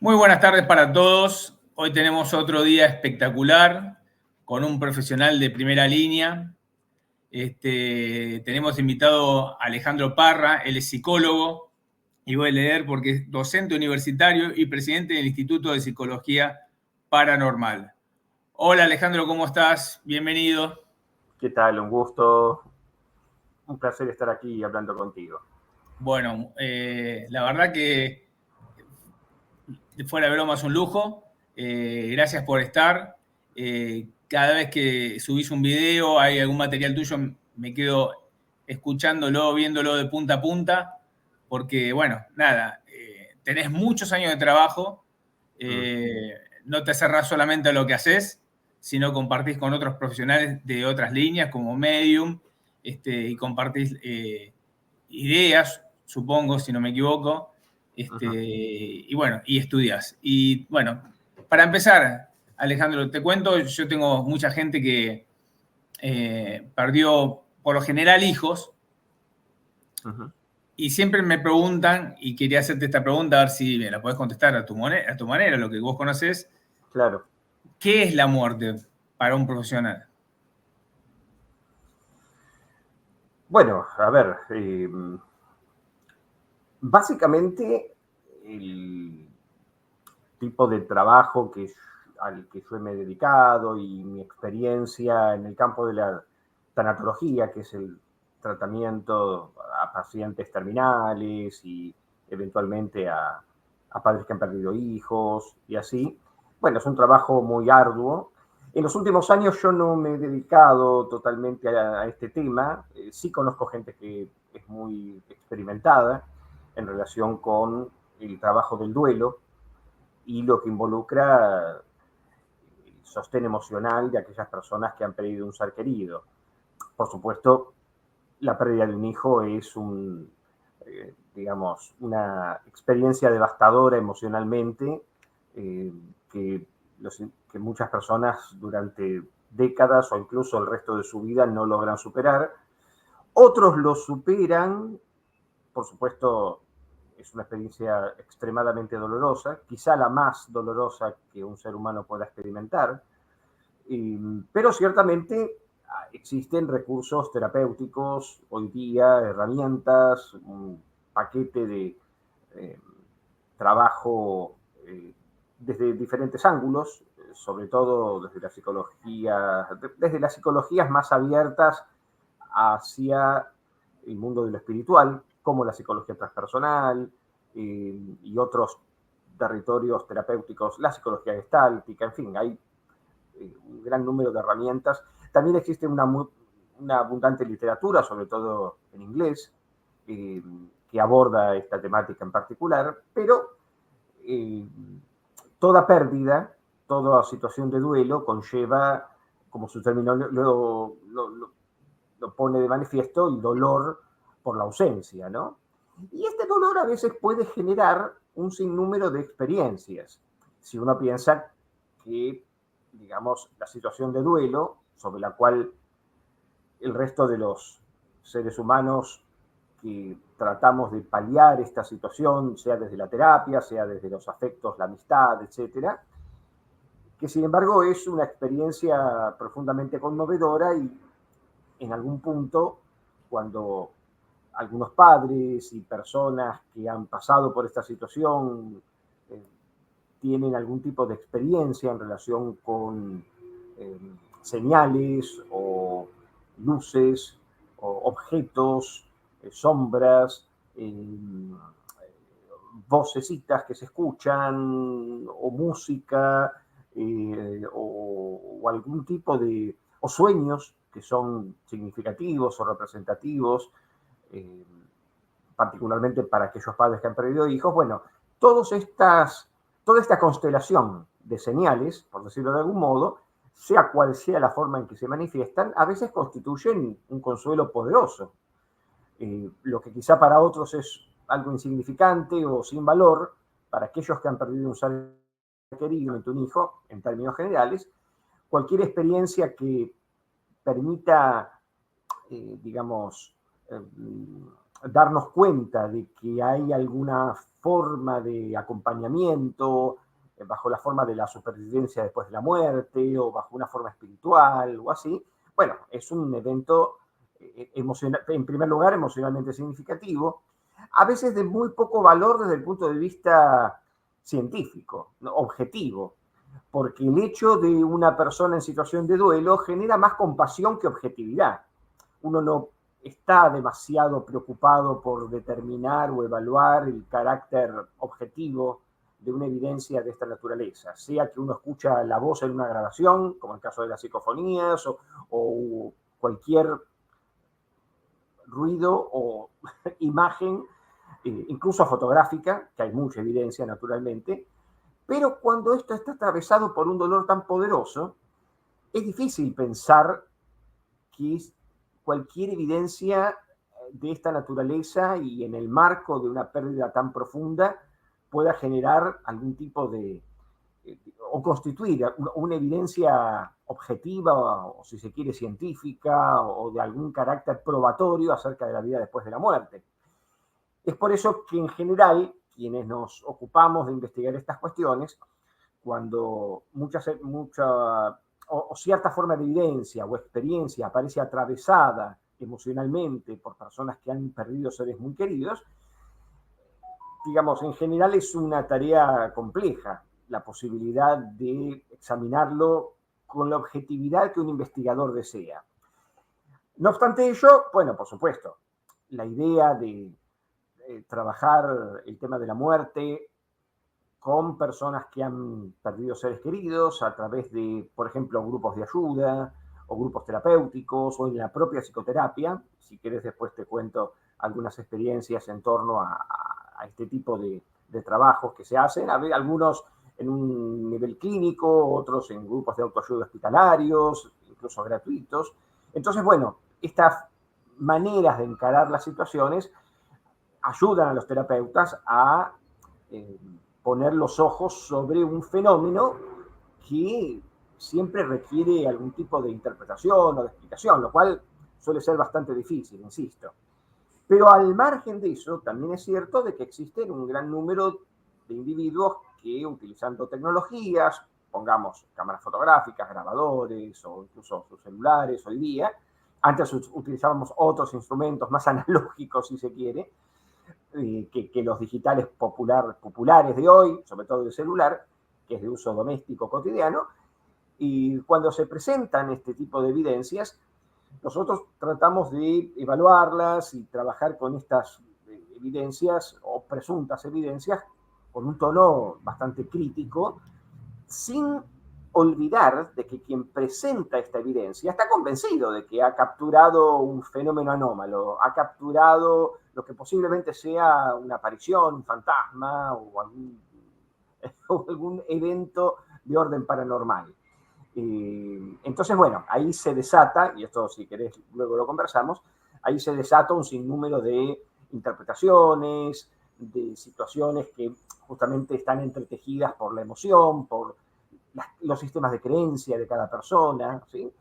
Muy buenas tardes para todos. Hoy tenemos otro día espectacular con un profesional de primera línea. Tenemos invitado a Alejandro Parra, él es psicólogo, y voy a leer porque es docente universitario y presidente del Instituto de Psicología Paranormal. Hola Alejandro, ¿cómo estás? Bienvenido. ¿Qué tal? Un gusto, un placer estar aquí hablando contigo. Bueno, la verdad que fuera de broma es un lujo. Gracias por estar. Cada vez que subís un video, hay algún material tuyo, me quedo escuchándolo, viéndolo de punta a punta, porque, bueno, nada, tenés muchos años de trabajo, no te cerrás solamente a lo que haces, sino compartís con otros profesionales de otras líneas como Medium, y compartís ideas, supongo, si no me equivoco. Y bueno, y estudias. Y bueno, para empezar, Alejandro, te cuento, yo tengo mucha gente que perdió, por lo general, hijos, y siempre me preguntan, y quería hacerte esta pregunta, a ver si me la podés contestar a tu manera, lo que vos conocés. Claro. ¿Qué es la muerte para un profesional? Bueno, a ver, básicamente el tipo de trabajo al que yo me he dedicado y mi experiencia en el campo de la tanatología, que es el tratamiento a pacientes terminales y eventualmente a padres que han perdido hijos y así. Bueno, es un trabajo muy arduo. En los últimos años yo no me he dedicado totalmente a este tema. Sí conozco gente que es muy experimentada en relación con el trabajo del duelo y lo que involucra el sostén emocional de aquellas personas que han perdido un ser querido. Por supuesto, la pérdida de un hijo es digamos, una experiencia devastadora emocionalmente que, que muchas personas durante décadas o incluso el resto de su vida no logran superar. Otros lo superan, por supuesto, es una experiencia extremadamente dolorosa, quizá la más dolorosa que un ser humano pueda experimentar, pero ciertamente existen recursos terapéuticos hoy día, herramientas, un paquete de eh, trabajo desde diferentes ángulos, sobre todo desde las psicologías más abiertas hacia el mundo de lo espiritual, como la psicología transpersonal y otros territorios terapéuticos, la psicología gestáltica, en fin, hay un gran número de herramientas. También existe una abundante literatura, sobre todo en inglés, que aborda esta temática en particular, pero eh, toda pérdida, toda situación de duelo conlleva, como su término lo pone de manifiesto, el dolor por la ausencia, ¿no? Y este dolor a veces puede generar un sinnúmero de experiencias. Si uno piensa que, digamos, la situación de duelo, sobre la cual el resto de los seres humanos que tratamos de paliar esta situación, sea desde la terapia, sea desde los afectos, la amistad, etcétera, que sin embargo es una experiencia profundamente conmovedora y en algún punto, cuando algunos padres y personas que han pasado por esta situación eh, tienen algún tipo de experiencia en relación con eh, señales o luces o objetos, sombras, vocecitas que se escuchan o música o algún tipo de o sueños que son significativos o representativos, eh, particularmente para aquellos padres que han perdido hijos. Bueno, toda esta constelación de señales, por decirlo de algún modo, sea cual sea la forma en que se manifiestan, a veces constituyen un consuelo poderoso. Lo que quizá para otros es algo insignificante o sin valor, para aquellos que han perdido un ser querido, un hijo, en términos generales, cualquier experiencia que permita, digamos, darnos cuenta de que hay alguna forma de acompañamiento bajo la forma de la supervivencia después de la muerte o bajo una forma espiritual o así, bueno, es un evento emocional, en primer lugar emocionalmente significativo, a veces de muy poco valor desde el punto de vista científico, ¿no? Objetivo, porque el hecho de una persona en situación de duelo genera más compasión que objetividad. Uno no está demasiado preocupado por determinar o evaluar el carácter objetivo de una evidencia de esta naturaleza, sea que uno escucha la voz en una grabación, como en el caso de las psicofonías, o cualquier ruido o imagen, incluso fotográfica, que hay mucha evidencia naturalmente, pero cuando esto está atravesado por un dolor tan poderoso, es difícil pensar que cualquier evidencia de esta naturaleza y en el marco de una pérdida tan profunda pueda generar algún tipo de, o constituir una evidencia objetiva o si se quiere científica o de algún carácter probatorio acerca de la vida después de la muerte. Es por eso que en general quienes nos ocupamos de investigar estas cuestiones, cuando o cierta forma de evidencia o experiencia aparece atravesada emocionalmente por personas que han perdido seres muy queridos, digamos, en general es una tarea compleja la posibilidad de examinarlo con la objetividad que un investigador desea. No obstante ello, bueno, por supuesto, la idea de trabajar el tema de la muerte con personas que han perdido seres queridos a través de, por ejemplo, grupos de ayuda o grupos terapéuticos o en la propia psicoterapia. Si querés después te cuento algunas experiencias en torno a este tipo de trabajos que se hacen. Algunos en un nivel clínico, otros en grupos de autoayuda hospitalarios, incluso gratuitos. Entonces, bueno, estas maneras de encarar las situaciones ayudan a los terapeutas a poner los ojos sobre un fenómeno que siempre requiere algún tipo de interpretación o de explicación, lo cual suele ser bastante difícil, insisto. Pero al margen de eso, también es cierto de que existen un gran número de individuos que utilizando tecnologías, pongamos cámaras fotográficas, grabadores o incluso sus celulares hoy día, antes utilizábamos otros instrumentos más analógicos si se quiere, que los digitales populares de hoy, sobre todo el celular, que es de uso doméstico cotidiano, y cuando se presentan este tipo de evidencias, nosotros tratamos de evaluarlas y trabajar con estas evidencias o presuntas evidencias con un tono bastante crítico, sin olvidar de que quien presenta esta evidencia está convencido de que ha capturado un fenómeno anómalo, ha capturado lo que posiblemente sea una aparición, un fantasma o algún evento de orden paranormal. Entonces, bueno, ahí se desata, y esto si querés luego lo conversamos, ahí se desata un sinnúmero de interpretaciones, de situaciones que justamente están entretejidas por la emoción, por los sistemas de creencia de cada persona, ¿sí?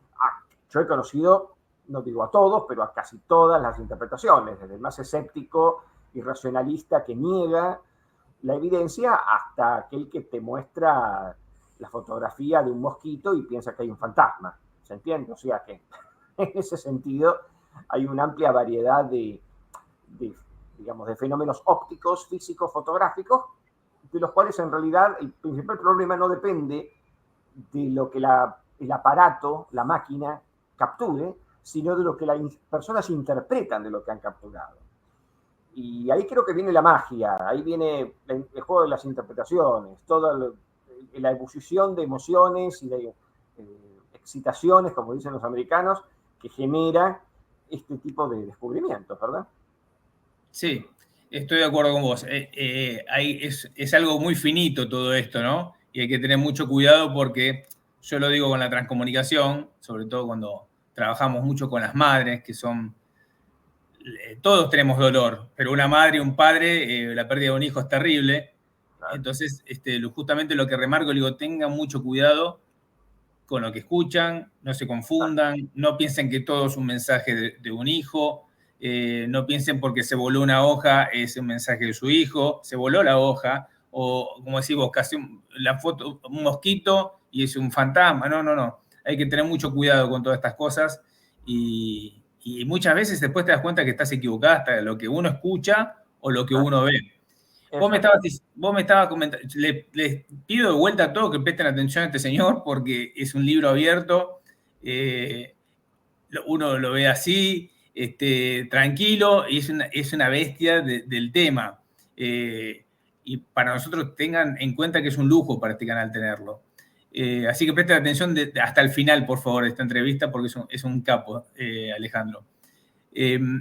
Yo he conocido, no digo a todos, pero a casi todas las interpretaciones, desde el más escéptico y racionalista que niega la evidencia hasta aquel que te muestra la fotografía de un mosquito y piensa que hay un fantasma, ¿se entiende? O sea que en ese sentido hay una amplia variedad digamos, de fenómenos ópticos, físicos, fotográficos, de los cuales en realidad el principal problema no depende de lo que el aparato, la máquina, capture, sino de lo que las personas interpretan de lo que han capturado. Y ahí creo que viene la magia, ahí viene el juego de las interpretaciones, toda la ebullición de emociones y de excitaciones, como dicen los americanos, que genera este tipo de descubrimientos, ¿verdad? Sí, estoy de acuerdo con vos. Es algo muy finito todo esto, ¿no? Y hay que tener mucho cuidado porque yo lo digo con la transcomunicación, sobre todo cuando trabajamos mucho con las madres, que son... todos tenemos dolor, pero una madre y un padre, la pérdida de un hijo es terrible. Claro. Entonces, justamente lo que remarco, digo, tengan mucho cuidado con lo que escuchan, no se confundan, no piensen que todo es un mensaje de un hijo, No piensen porque se voló una hoja, es un mensaje de su hijo, se voló la hoja, o como decís vos, casi la foto, un mosquito y es un fantasma. No, no, no. Hay que tener mucho cuidado con todas estas cosas y muchas veces después te das cuenta que estás equivocada hasta de lo que uno escucha o lo que uno ve. Vos me estabas comentando, les pido de vuelta a todos que presten atención a este señor porque es un libro abierto, uno lo ve así, tranquilo, y es una bestia del tema. Y para nosotros tengan en cuenta que es un lujo para este canal tenerlo. Así que presten atención hasta el final, por favor, de esta entrevista, porque es un capo, Alejandro.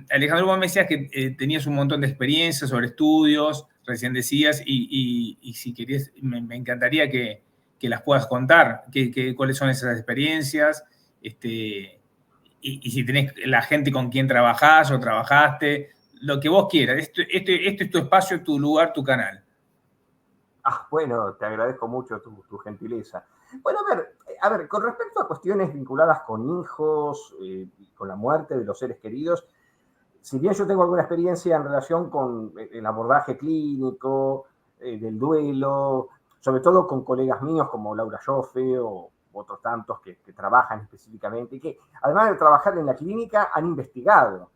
Alejandro, vos me decías que tenías un montón de experiencias sobre estudios, recién decías, y si querías, me encantaría que las puedas contar, cuáles son esas experiencias, y si tenés la gente con quien trabajás o trabajaste, lo que vos quieras. Este es tu espacio, tu lugar, tu canal. Bueno, te agradezco mucho tu gentileza. Bueno, a ver, con respecto a cuestiones vinculadas con hijos, con la muerte de los seres queridos, si bien yo tengo alguna experiencia en relación con el abordaje clínico, del duelo, sobre todo con colegas míos como Laura Joffe o otros tantos que trabajan específicamente y que además de trabajar en la clínica han investigado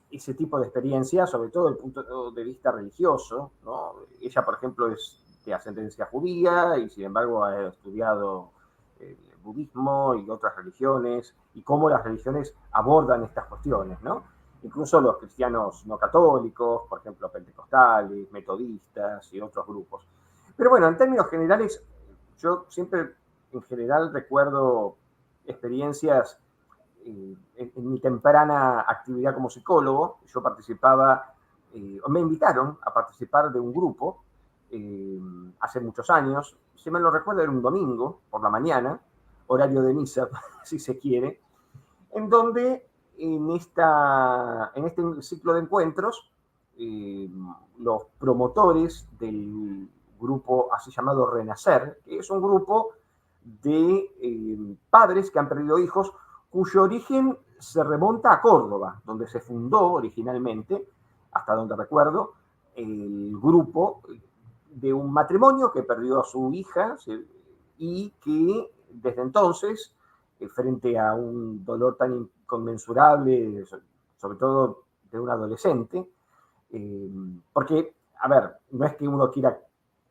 ese tipo de experiencia, sobre todo desde el punto de vista religioso, ¿no? Ella, por ejemplo, es de ascendencia judía y sin embargo ha estudiado el budismo y otras religiones y cómo las religiones abordan estas cuestiones, ¿no? Incluso los cristianos no católicos, por ejemplo, pentecostales, metodistas y otros grupos. Pero bueno, en términos generales, yo siempre en general recuerdo experiencias en mi temprana actividad como psicólogo. Yo participaba, me invitaron a participar de un grupo hace muchos años. Si me lo recuerdo, era un domingo por la mañana, horario de misa, si se quiere, en donde en este ciclo de encuentros, los promotores del grupo así llamado Renacer, que es un grupo de padres que han perdido hijos, cuyo origen se remonta a Córdoba, donde se fundó originalmente, hasta donde recuerdo, el grupo de un matrimonio que perdió a su hija y que desde entonces, frente a un dolor tan inconmensurable, sobre todo de un adolescente, porque, a ver, no es que uno quiera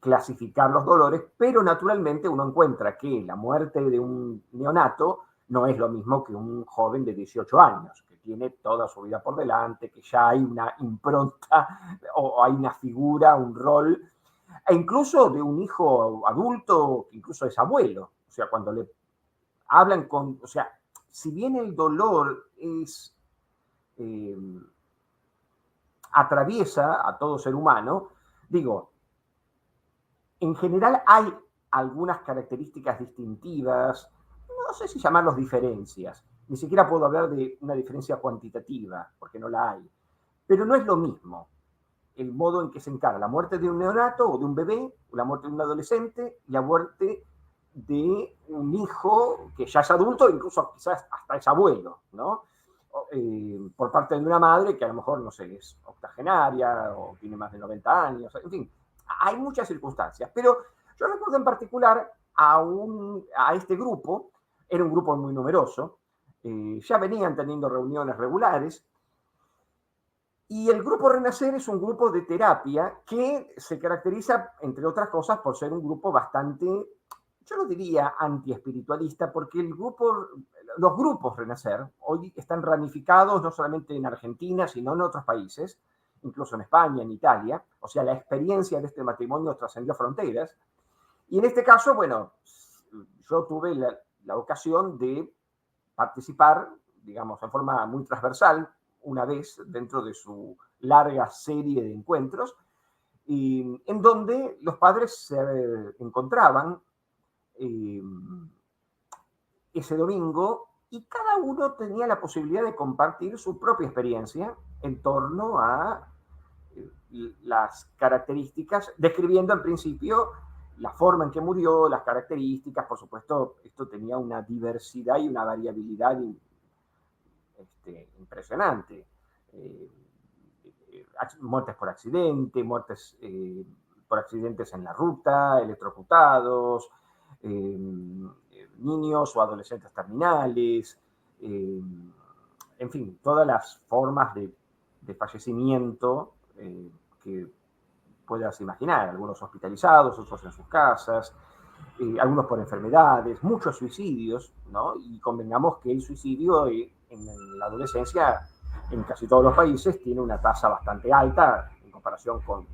clasificar los dolores, pero naturalmente uno encuentra que la muerte de un neonato no es lo mismo que un joven de 18 años, que tiene toda su vida por delante, que ya hay una impronta o hay una figura, un rol, e incluso de un hijo adulto, que incluso es abuelo. O sea, cuando le hablan con, o sea, si bien el dolor es, atraviesa a todo ser humano, digo, en general hay algunas características distintivas, no sé si llamarlos diferencias, ni siquiera puedo hablar de una diferencia cuantitativa, porque no la hay, pero no es lo mismo el modo en que se encara la muerte de un neonato o de un bebé, la muerte de un adolescente, la muerte de un hijo que ya es adulto, incluso quizás hasta es abuelo, ¿no? Por parte de una madre que a lo mejor, no sé, es octogenaria o tiene más de 90 años, en fin, hay muchas circunstancias, pero yo recuerdo en particular a este grupo, era un grupo muy numeroso, ya venían teniendo reuniones regulares, y el grupo Renacer es un grupo de terapia que se caracteriza, entre otras cosas, por ser un grupo bastante, yo no diría antiespiritualista, porque los grupos Renacer hoy están ramificados no solamente en Argentina, sino en otros países, incluso en España, en Italia. O sea, la experiencia de este matrimonio trascendió fronteras. Y en este caso, bueno, yo tuve la ocasión de participar, digamos, en forma muy transversal, una vez dentro de su larga serie de encuentros, y en donde los padres se encontraban ese domingo y cada uno tenía la posibilidad de compartir su propia experiencia en torno a las características, describiendo en principio la forma en que murió, las características. Por supuesto, esto tenía una diversidad y una variabilidad impresionante. Muertes por accidente, muertes por accidentes en la ruta, electrocutados, niños o adolescentes terminales, en fin, todas las formas de fallecimiento que puedas imaginar, algunos hospitalizados, otros en sus casas, algunos por enfermedades, muchos suicidios, ¿no? Y convengamos que el suicidio en la adolescencia, en casi todos los países, tiene una tasa bastante alta en comparación con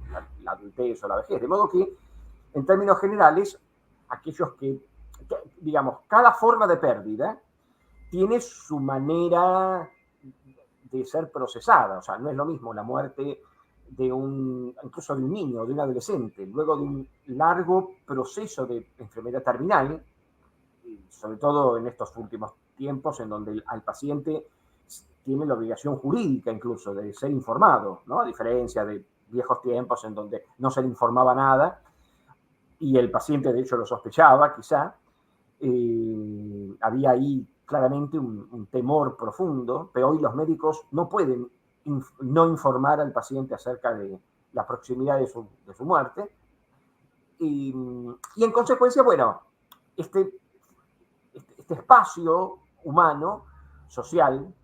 la adultez o la vejez. De modo que, en términos generales, aquellos digamos, cada forma de pérdida tiene su manera de ser procesada. O sea, no es lo mismo la muerte incluso de un niño, de un adolescente, luego de un largo proceso de enfermedad terminal, sobre todo en estos últimos tiempos en donde al paciente tiene la obligación jurídica incluso de ser informado, ¿no? A diferencia de viejos tiempos en donde no se le informaba nada y el paciente de hecho lo sospechaba quizá. Había ahí claramente un temor profundo, pero hoy los médicos no pueden no informar al paciente acerca de la proximidad de su muerte. Y en consecuencia, bueno, este espacio humano, social,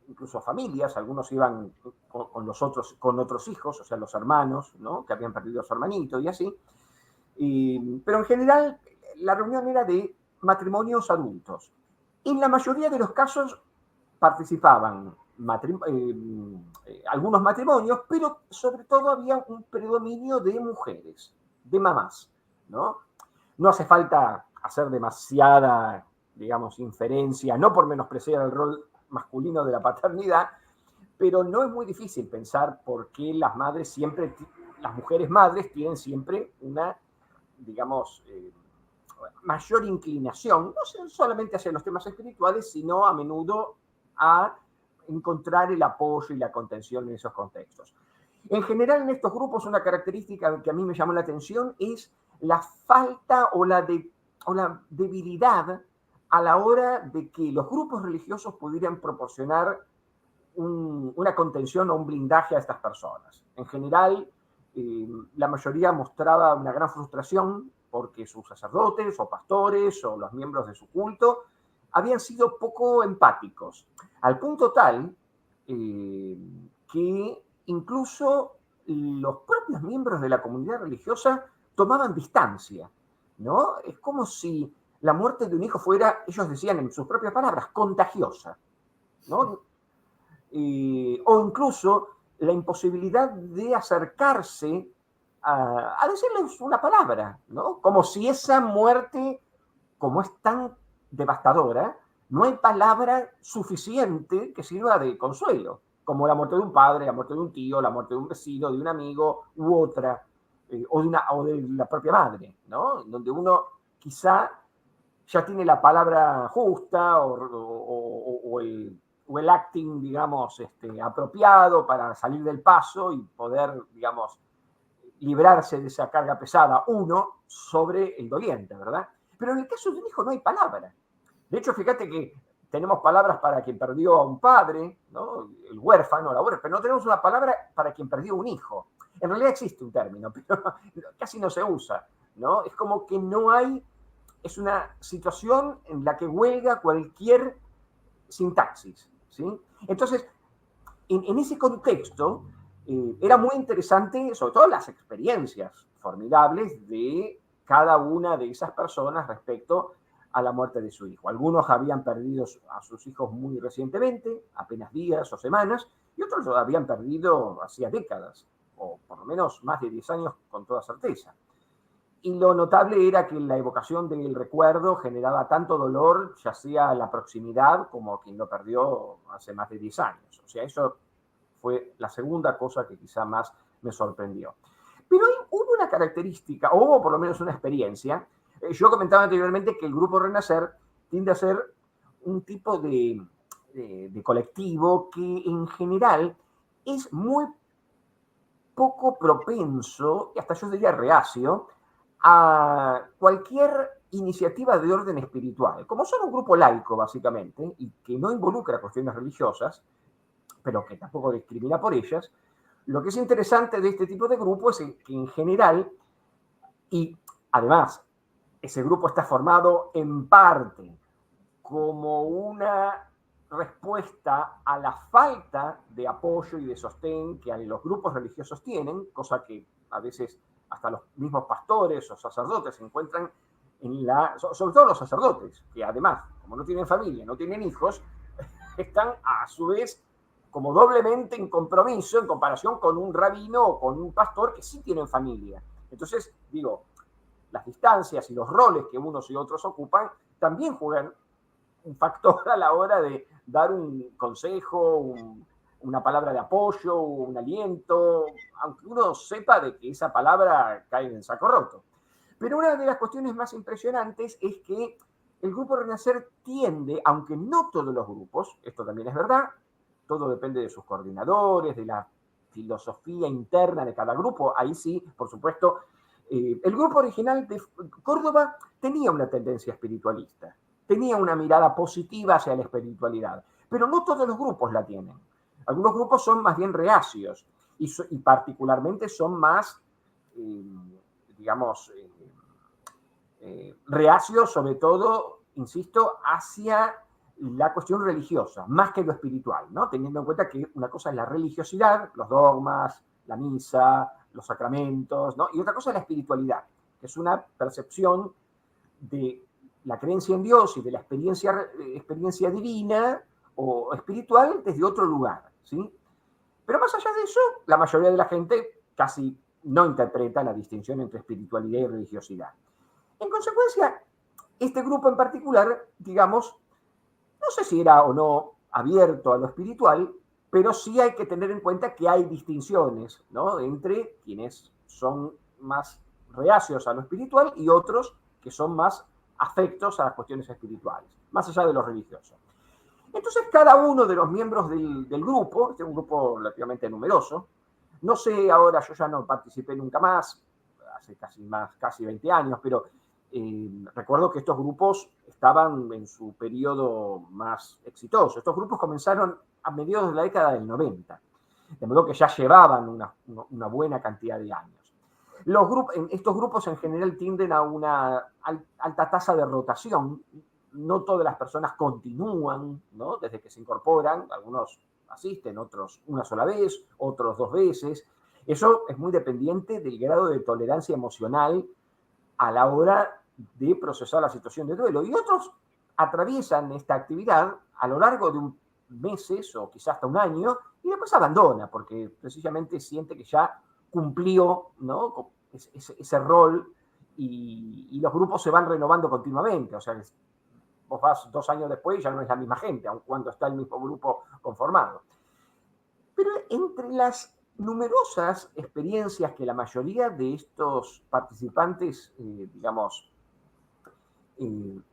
incluso familias, algunos iban con otros hijos, o sea, los hermanos, ¿no? Que habían perdido a su hermanito y así. Pero en general, la reunión era de matrimonios adultos. En la mayoría de los casos participaban algunos matrimonios, pero sobre todo había un predominio de mujeres, de mamás, ¿no? No hace falta hacer demasiada, digamos, inferencia, no por menospreciar el rol masculino de la paternidad, pero no es muy difícil pensar por qué las mujeres madres tienen siempre una, digamos, mayor inclinación, no solamente hacia los temas espirituales, sino a menudo a encontrar el apoyo y la contención en esos contextos. En general, en estos grupos, una característica que a mí me llamó la atención es la falta o la debilidad a la hora de que los grupos religiosos pudieran proporcionar una contención o un blindaje a estas personas. En general, la mayoría mostraba una gran frustración porque sus sacerdotes o pastores o los miembros de su culto habían sido poco empáticos, al punto tal que incluso los propios miembros de la comunidad religiosa tomaban distancia, ¿no? Es como si la muerte de un hijo fuera, ellos decían en sus propias palabras, contagiosa, ¿no? O incluso la imposibilidad de acercarse a decirles una palabra, ¿no? Como si esa muerte, como es tan devastadora, no hay palabra suficiente que sirva de consuelo, como la muerte de un padre, la muerte de un tío, la muerte de un vecino, de un amigo u otra, o de la propia madre, ¿no? Donde uno quizá ya tiene la palabra justa o el acting, digamos, apropiado para salir del paso y poder, digamos, librarse de esa carga pesada, uno, sobre el doliente, ¿verdad? Pero en el caso de un hijo no hay palabra. De hecho, fíjate que tenemos palabras para quien perdió a un padre, ¿no? El huérfano, la huérfana, pero no tenemos una palabra para quien perdió un hijo. En realidad existe un término, pero casi no se usa, ¿no? Es como que no hay, es una situación en la que huelga cualquier sintaxis, ¿sí? Entonces, en ese contexto, era muy interesante, sobre todo las experiencias formidables de cada una de esas personas respecto a la muerte de su hijo. Algunos habían perdido a sus hijos muy recientemente, apenas días o semanas, y otros lo habían perdido hacía décadas, o por lo menos más de 10 años con toda certeza. Y lo notable era que la evocación del recuerdo generaba tanto dolor, ya sea la proximidad como quien lo perdió hace más de 10 años. O sea, eso fue la segunda cosa que quizá más me sorprendió. Pero hubo una característica, o hubo por lo menos una experiencia. Yo comentaba anteriormente que el Grupo Renacer tiende a ser un tipo de colectivo que en general es muy poco propenso, y hasta yo diría reacio, a cualquier iniciativa de orden espiritual. Como son un grupo laico, básicamente, y que no involucra cuestiones religiosas, pero que tampoco discrimina por ellas, lo que es interesante de este tipo de grupo es que en general, y además, ese grupo está formado en parte como una respuesta a la falta de apoyo y de sostén que los grupos religiosos tienen, cosa que a veces hasta los mismos pastores o sacerdotes se encuentran sobre todo los sacerdotes, que además, como no tienen familia, no tienen hijos, están a su vez como doblemente en compromiso en comparación con un rabino o con un pastor que sí tienen familia. Entonces, digo, las distancias y los roles que unos y otros ocupan también juegan un factor a la hora de dar un consejo, una palabra de apoyo, un aliento, aunque uno sepa de que esa palabra cae en el saco roto. Pero una de las cuestiones más impresionantes es que el grupo Renacer tiende, aunque no todos los grupos, esto también es verdad, todo depende de sus coordinadores, de la filosofía interna de cada grupo, ahí sí, por supuesto, el grupo original de Córdoba tenía una tendencia espiritualista, tenía una mirada positiva hacia la espiritualidad, pero no todos los grupos la tienen. Algunos grupos son más bien reacios y particularmente son más, digamos, reacios sobre todo, insisto, hacia la cuestión religiosa, más que lo espiritual, ¿no? Teniendo en cuenta que una cosa es la religiosidad, los dogmas, la misa, los sacramentos, ¿no? Y otra cosa es la espiritualidad, que es una percepción de la creencia en Dios y de la experiencia divina o espiritual desde otro lugar, ¿sí? Pero más allá de eso, la mayoría de la gente casi no interpreta la distinción entre espiritualidad y religiosidad. En consecuencia, este grupo en particular, digamos, no sé si era o no abierto a lo espiritual, pero sí hay que tener en cuenta que hay distinciones, ¿no? Entre quienes son más reacios a lo espiritual y otros que son más afectos a las cuestiones espirituales, más allá de lo religioso. Entonces, cada uno de los miembros del grupo, este es un grupo relativamente numeroso, no sé, ahora yo ya no participé nunca más, hace casi 20 años, pero recuerdo que estos grupos estaban en su periodo más exitoso. Estos grupos comenzaron a mediados de la década del 90, de modo que ya llevaban una buena cantidad de años. Estos grupos en general tienden a una alta tasa de rotación. No todas las personas continúan, ¿no? Desde que se incorporan, algunos asisten, otros una sola vez, otros 2 veces. Eso es muy dependiente del grado de tolerancia emocional a la hora de procesar la situación de duelo. Y otros atraviesan esta actividad a lo largo de meses o quizás hasta un año y después abandona porque precisamente siente que ya cumplió, ¿no? ese rol y los grupos se van renovando continuamente. O sea, vos vas 2 años después y ya no es la misma gente, aun cuando está el mismo grupo conformado. Pero entre las numerosas experiencias que la mayoría de estos participantes, digamos, un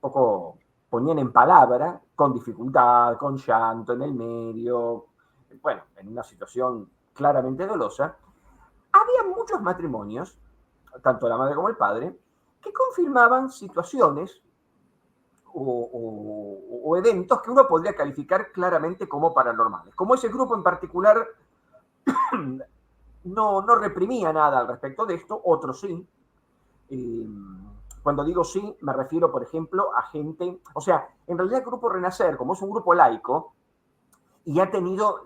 poco ponían en palabra, con dificultad, con llanto en el medio, bueno, en una situación claramente dolosa, había muchos matrimonios, tanto la madre como el padre, que confirmaban situaciones o eventos que uno podría calificar claramente como paranormales. Como ese grupo en particular no reprimía nada al respecto de esto, otros sí. Cuando digo sí, me refiero, por ejemplo, a gente, o sea, en realidad el Grupo Renacer, como es un grupo laico, y ha tenido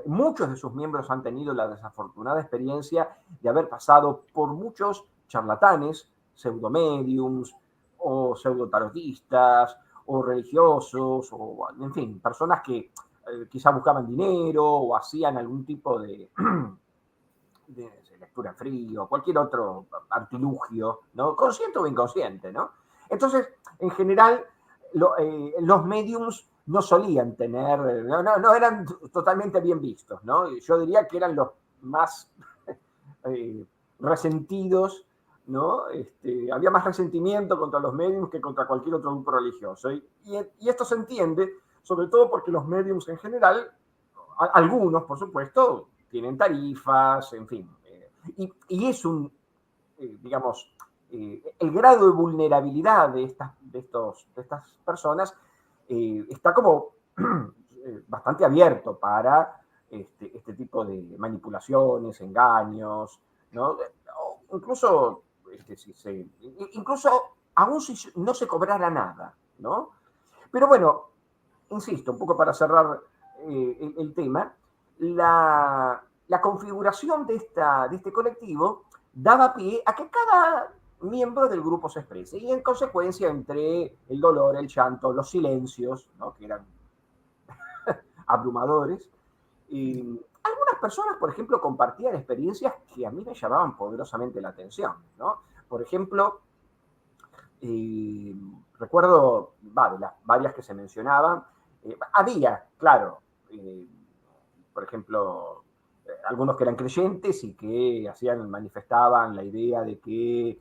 muchos de sus miembros han tenido la desafortunada experiencia de haber pasado por muchos charlatanes, pseudomediums, o pseudotarotistas, o religiosos, o en fin, personas que quizá buscaban dinero o hacían algún tipo de lectura en frío, cualquier otro artilugio, ¿no? Consciente o inconsciente, ¿no? Entonces, en general, los mediums no solían tener, no eran totalmente bien vistos, ¿no? Yo diría que eran los más resentidos, ¿no? Había más resentimiento contra los mediums que contra cualquier otro grupo religioso. Y esto se entiende, sobre todo porque los mediums en general, algunos, por supuesto, tienen tarifas, en fin. Y es digamos, el grado de vulnerabilidad de estas personas está como bastante abierto para este tipo de manipulaciones, engaños, ¿no? Incluso, incluso aún si no se cobrara nada, ¿no? Pero bueno, insisto, un poco para cerrar el tema, la configuración de este colectivo daba pie a que cada miembro del grupo se exprese. Y en consecuencia, entre el dolor, el llanto, los silencios, ¿no? Que eran abrumadores, algunas personas, por ejemplo, compartían experiencias que a mí me llamaban poderosamente la atención, ¿no? Por ejemplo, recuerdo, de las varias que se mencionaban, había, claro, por ejemplo, algunos que eran creyentes y que manifestaban la idea de que,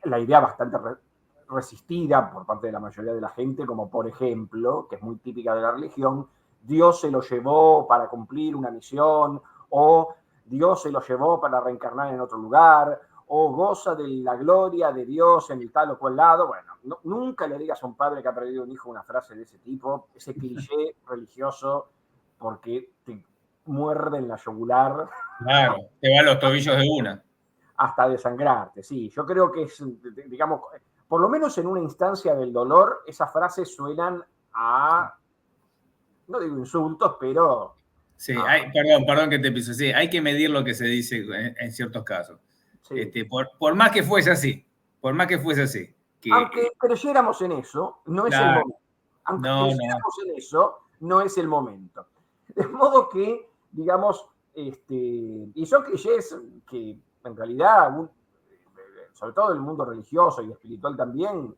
la idea bastante resistida por parte de la mayoría de la gente, como por ejemplo, que es muy típica de la religión, Dios se lo llevó para cumplir una misión, o Dios se lo llevó para reencarnar en otro lugar, o goza de la gloria de Dios en el tal o cual lado. Bueno, nunca le digas a un padre que ha perdido un hijo una frase de ese tipo, ese cliché religioso, porque te muerde en la yugular. Claro, te va a los tobillos de una. Hasta desangrarte, sí. Yo creo que es, digamos, por lo menos en una instancia del dolor, esas frases suenan a, no digo insultos, pero... Sí, perdón que te piso. Sí, hay que medir lo que se dice en ciertos casos. Sí. Por más que fuese así, por más que fuese así. Aunque creyéramos en eso, no es el momento. Aunque creyéramos en eso, no es el momento. De modo que, digamos, y son clichés que en realidad, sobre todo en el mundo religioso y espiritual también,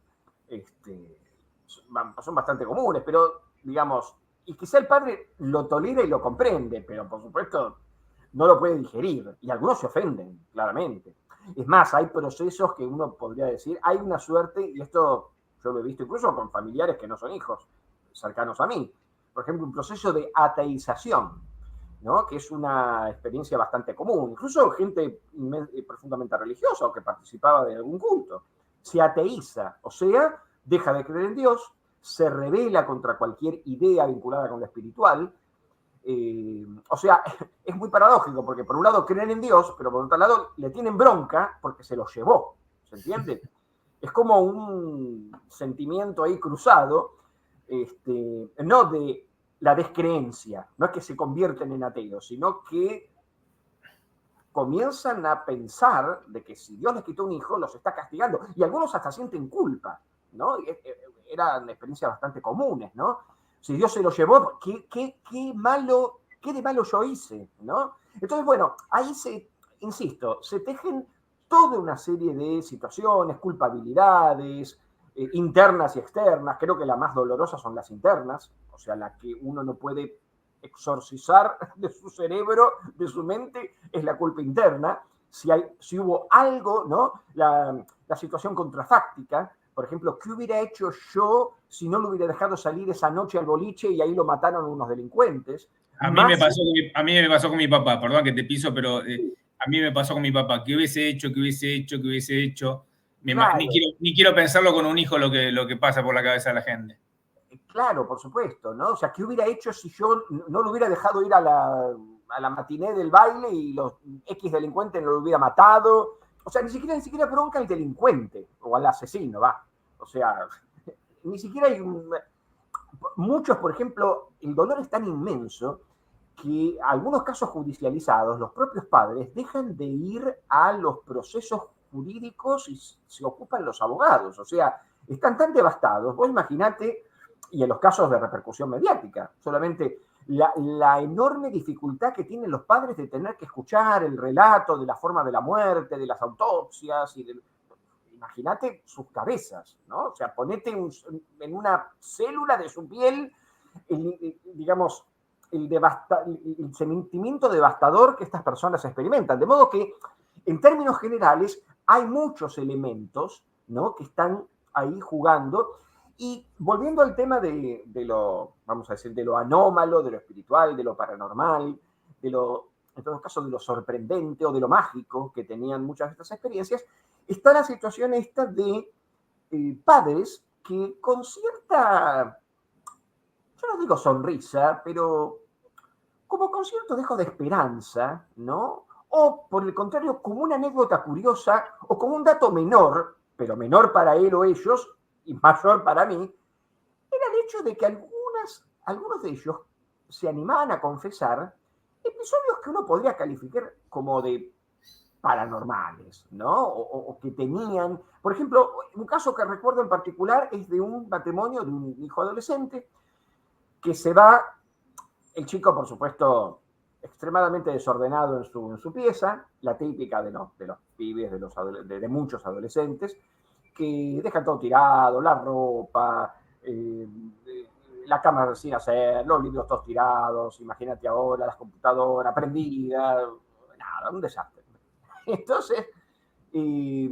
son bastante comunes, pero digamos, y quizá el padre lo tolera y lo comprende, pero por supuesto no lo puede digerir, y algunos se ofenden, claramente. Es más, hay procesos que uno podría decir, hay una suerte, y esto yo lo he visto incluso con familiares que no son hijos cercanos a mí, por ejemplo, un proceso de ateización, ¿no? Que es una experiencia bastante común, incluso gente profundamente religiosa o que participaba de algún culto, se ateiza, o sea, deja de creer en Dios, se rebela contra cualquier idea vinculada con lo espiritual. O sea, es muy paradójico, porque por un lado creen en Dios, pero por otro lado le tienen bronca porque se los llevó, ¿se entiende? Es como un sentimiento ahí cruzado, no de la descreencia, no es que se convierten en ateos, sino que comienzan a pensar de que si Dios les quitó un hijo, los está castigando, y algunos hasta sienten culpa, ¿no? Eran experiencias bastante comunes, ¿no? Si Dios se lo llevó, ¿qué de malo yo hice, ¿no? Entonces, bueno, ahí insisto, se tejen toda una serie de situaciones, culpabilidades, internas y externas. Creo que las más dolorosas son las internas, o sea, la que uno no puede exorcizar de su cerebro, de su mente, es la culpa interna. Si hubo algo, ¿no? La situación contrafáctica, por ejemplo, ¿qué hubiera hecho yo si no lo hubiera dejado salir esa noche al boliche y ahí lo mataron unos delincuentes? A mí me pasó con mi papá, perdón que te piso, pero a mí me pasó con mi papá. ¿Qué hubiese hecho? ¿Qué hubiese hecho? ¿Qué hubiese hecho? Claro. Ni quiero pensarlo con un hijo lo que pasa por la cabeza de la gente. Claro, por supuesto, ¿no? O sea, ¿qué hubiera hecho si yo no lo hubiera dejado ir a la matiné del baile y los X delincuentes no lo hubiera matado? O sea, ni siquiera bronca al delincuente o al asesino, va. O sea, ni siquiera hay muchos, por ejemplo, el dolor es tan inmenso que algunos casos judicializados, los propios padres dejan de ir a los procesos jurídicos y se ocupan los abogados. O sea, están tan devastados. Vos imaginate, y en los casos de repercusión mediática, solamente la enorme dificultad que tienen los padres de tener que escuchar el relato de la forma de la muerte, de las autopsias y imagínate sus cabezas, ¿no? O sea, ponete en una célula de su piel, digamos, el sentimiento devastador que estas personas experimentan. De modo que, en términos generales, hay muchos elementos, ¿no? Que están ahí jugando. Y volviendo al tema de lo, vamos a decir, de lo anómalo, de lo espiritual, de lo paranormal, en todo caso, de lo sorprendente o de lo mágico que tenían muchas de estas experiencias, está la situación esta de padres que con cierta, yo no digo sonrisa, pero como con cierto dejo de esperanza, ¿no? O por el contrario, como una anécdota curiosa o como un dato menor, pero menor para él o ellos y mayor para mí, era el hecho de que algunos de ellos se animaban a confesar episodios que uno podría calificar como de paranormales, ¿no? O que tenían, por ejemplo, un caso que recuerdo en particular es de un matrimonio de un hijo adolescente que se va, el chico, por supuesto, extremadamente desordenado en su pieza, la típica de los pibes, de muchos adolescentes, que dejan todo tirado, la ropa, la cama sin hacer, los libros todos tirados, imagínate ahora, las computadoras prendidas, nada, un desastre. Entonces, y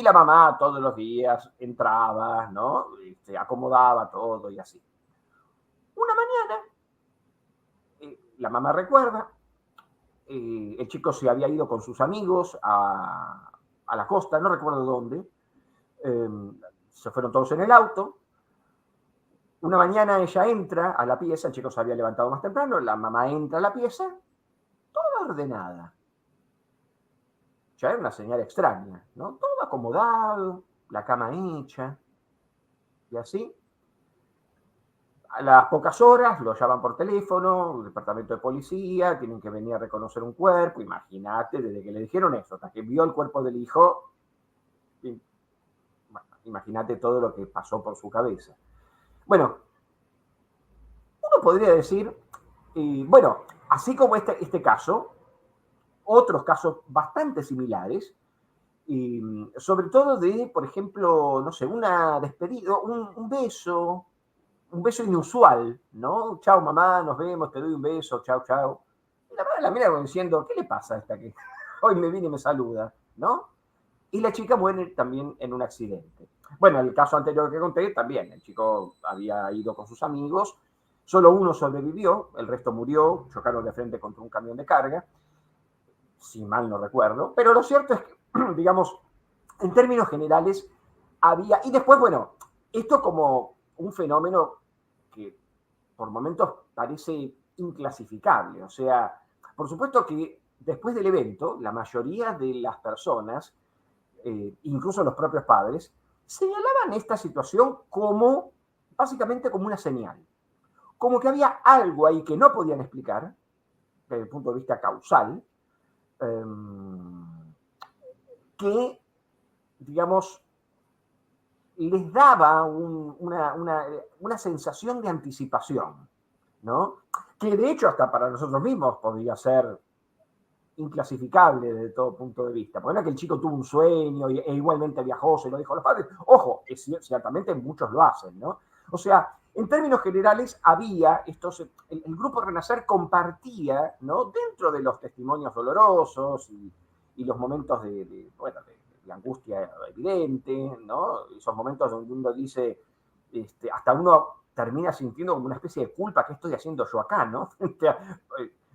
la mamá todos los días entraba, ¿no? Acomodaba todo y así. Una mañana, la mamá recuerda, el chico se había ido con sus amigos a la costa, no recuerdo dónde, se fueron todos en el auto. Una mañana ella entra a la pieza, el chico se había levantado más temprano, la mamá entra a la pieza, toda ordenada. Ya era una señal extraña, ¿no? Todo acomodado, la cama hecha, y así. A las pocas horas lo llaman por teléfono, el departamento de policía, tienen que venir a reconocer un cuerpo, imagínate, desde que le dijeron eso, hasta que vio el cuerpo del hijo, bueno, imagínate todo lo que pasó por su cabeza. Bueno, uno podría decir, bueno, así como este caso, otros casos bastante similares, sobre todo de, por ejemplo, no sé, una despedida, un beso inusual, ¿no? Chao mamá, nos vemos, te doy un beso, chao, chao. Y la madre la mira como diciendo, ¿qué le pasa a esta que hoy me viene y me saluda, ¿no? Y la chica muere también en un accidente. Bueno, el caso anterior que conté, también, el chico había ido con sus amigos, solo uno sobrevivió, el resto murió, chocaron de frente contra un camión de carga, si mal no recuerdo, pero lo cierto es que, digamos, en términos generales, había, y después, bueno, esto como un fenómeno que por momentos parece inclasificable, o sea, por supuesto que después del evento, la mayoría de las personas, incluso los propios padres, señalaban esta situación como, básicamente como una señal, como que había algo ahí que no podían explicar, desde el punto de vista causal, que, digamos, les daba una sensación de anticipación, ¿no? Que de hecho hasta para nosotros mismos podría ser inclasificable desde todo punto de vista. Porque no es que el chico tuvo un sueño e igualmente viajó, se lo dijo a los padres. Ojo, ciertamente muchos lo hacen, ¿no? O sea, en términos generales había el grupo Renacer compartía, ¿no? Dentro de los testimonios dolorosos y los momentos de angustia evidente, ¿no? Esos momentos donde uno dice, hasta uno termina sintiendo como una especie de culpa, ¿qué estoy haciendo yo acá, no?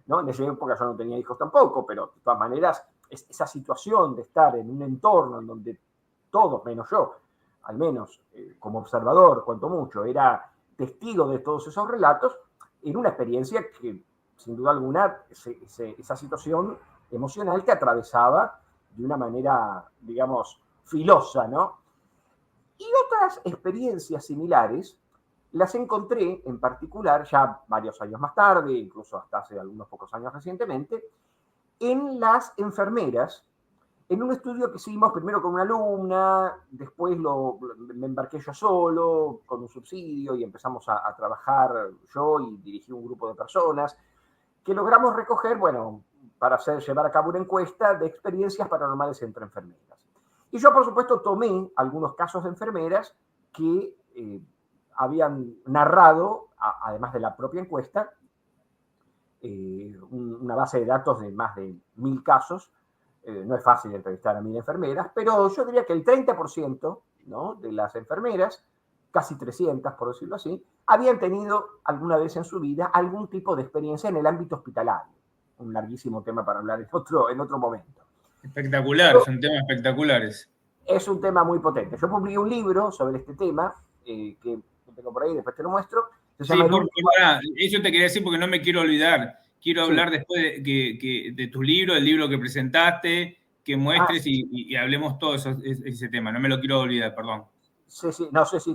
¿No? En esa época yo no tenía hijos tampoco, pero de todas maneras, esa situación de estar en un entorno en donde todos, menos yo, al menos como observador, cuanto mucho, era testigo de todos esos relatos, era una experiencia que, sin duda alguna, esa situación emocional te atravesaba de una manera, digamos, filosa, ¿no? Y otras experiencias similares las encontré en particular, ya varios años más tarde, incluso hasta hace algunos pocos años recientemente, en las enfermeras, en un estudio que hicimos primero con una alumna, después me embarqué yo solo, con un subsidio, y empezamos a trabajar yo y dirigí un grupo de personas, que logramos recoger, bueno, para llevar a cabo una encuesta de experiencias paranormales entre enfermeras. Y yo, por supuesto, tomé algunos casos de enfermeras que habían narrado, además de la propia encuesta, una base de datos de más de 1000 casos. No es fácil entrevistar a 1000 enfermeras, pero yo diría que el 30%, ¿no?, de las enfermeras, casi 300 por decirlo así, habían tenido alguna vez en su vida algún tipo de experiencia en el ámbito hospitalario. Un larguísimo tema para hablar en otro momento. Espectacular, son temas espectaculares. Es un tema muy potente. Yo publiqué un libro sobre este tema, que tengo por ahí, después te lo muestro. Se llama Sí, El último... eso te quería decir porque no me quiero olvidar. Quiero Sí. hablar después de tus libros, del libro que presentaste, que Ah, muestres y hablemos todo ese tema. No me lo quiero olvidar, perdón. sí, sí, no sé si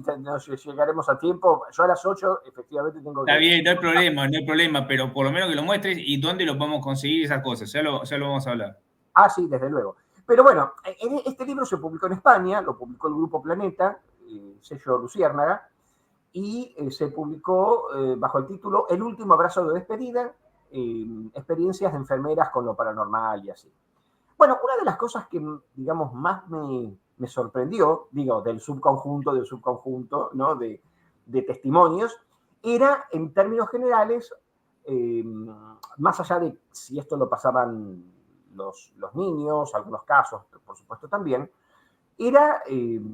llegaremos a tiempo. Yo a las 8 efectivamente tengo Está que... bien, no hay problema, pero por lo menos que lo muestres y dónde lo podemos conseguir esas cosas. Ya lo vamos a hablar. Ah, sí, desde luego. Pero bueno, este libro se publicó en España, lo publicó el Grupo Planeta, sello Luciérnaga, y se publicó bajo el título El último abrazo de despedida, experiencias de enfermeras con lo paranormal y así. Bueno, una de las cosas que, digamos, más me sorprendió, digo, del subconjunto, ¿no? De testimonios, era, en términos generales, eh, más allá de si esto lo pasaban los niños, algunos casos, por supuesto también, era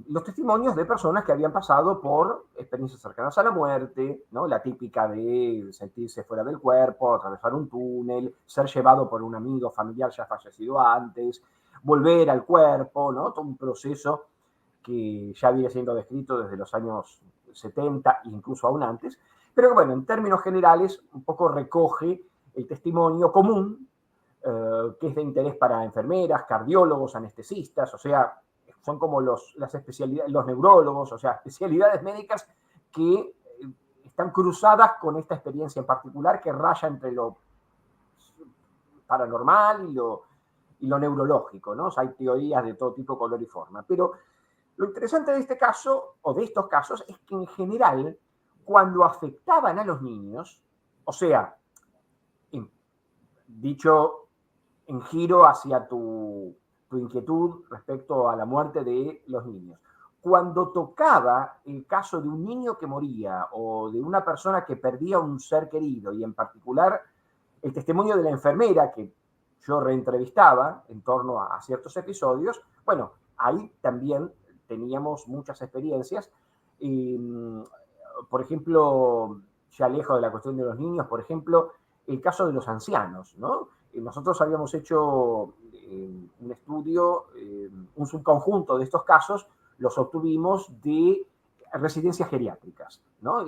los testimonios de personas que habían pasado por experiencias cercanas a la muerte, ¿no? La típica de sentirse fuera del cuerpo, atravesar un túnel, ser llevado por un amigo familiar ya fallecido antes, volver al cuerpo, ¿no? Todo un proceso que ya había sido descrito desde los años 70, incluso aún antes, pero que, bueno, en términos generales, un poco recoge el testimonio común, que es de interés para enfermeras, cardiólogos, anestesistas, o sea, son como las especialidades, los neurólogos, o sea, especialidades médicas que están cruzadas con esta experiencia en particular que raya entre lo paranormal y lo neurológico, ¿no? O sea, hay teorías de todo tipo, color y forma. Pero lo interesante de este caso, o de estos casos, es que en general, cuando afectaban a los niños, o sea, dicho en giro hacia tu inquietud respecto a la muerte de los niños. Cuando tocaba el caso de un niño que moría o de una persona que perdía un ser querido, y en particular el testimonio de la enfermera que yo reentrevistaba en torno a ciertos episodios, bueno, ahí también teníamos muchas experiencias. Y, por ejemplo, ya lejos de la cuestión de los niños, por ejemplo, el caso de los ancianos, ¿no? Nosotros habíamos hecho un estudio, un subconjunto de estos casos, los obtuvimos de residencias geriátricas, ¿no?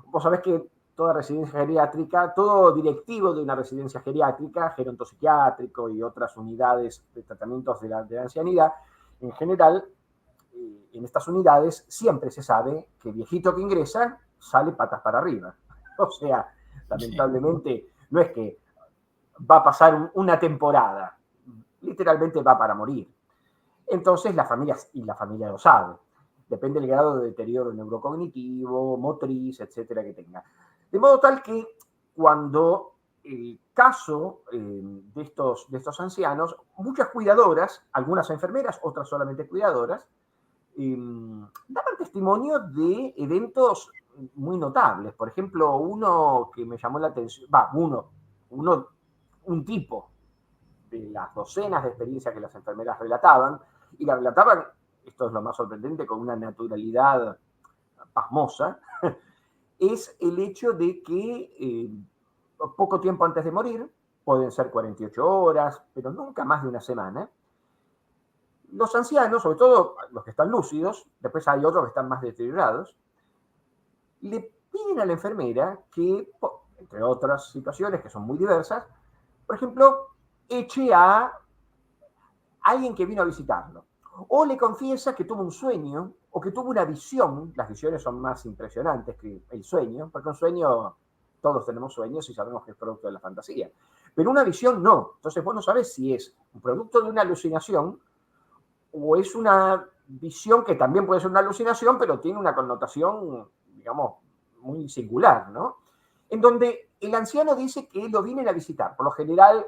Vos sabés que toda residencia geriátrica, todo directivo de una residencia geriátrica, gerontopsiquiátrico y otras unidades de tratamientos de la ancianidad, en general, en estas unidades siempre se sabe que el viejito que ingresa sale patas para arriba. O sea, lamentablemente, no es que va a pasar una temporada, literalmente va para morir. Entonces la familia lo sabe. Depende del grado de deterioro neurocognitivo, motriz, etcétera, que tenga. De modo tal que cuando el caso de estos ancianos, muchas cuidadoras, algunas enfermeras, otras solamente cuidadoras, daban testimonio de eventos muy notables. Por ejemplo, uno que me llamó la atención, un tipo de las docenas de experiencias que las enfermeras relataban, y la relataban, esto es lo más sorprendente, con una naturalidad pasmosa, es el hecho de que poco tiempo antes de morir, pueden ser 48 horas, pero nunca más de una semana, los ancianos, sobre todo los que están lúcidos, después hay otros que están más deteriorados, le piden a la enfermera que, entre otras situaciones que son muy diversas, por ejemplo, eche a alguien que vino a visitarlo. O le confiesa que tuvo un sueño o que tuvo una visión. Las visiones son más impresionantes que el sueño, porque un sueño, todos tenemos sueños y sabemos que es producto de la fantasía. Pero una visión no. Entonces vos no sabés si es un producto de una alucinación o es una visión que también puede ser una alucinación, pero tiene una connotación, digamos, muy singular, ¿no? En donde el anciano dice que lo vienen a visitar. Por lo general,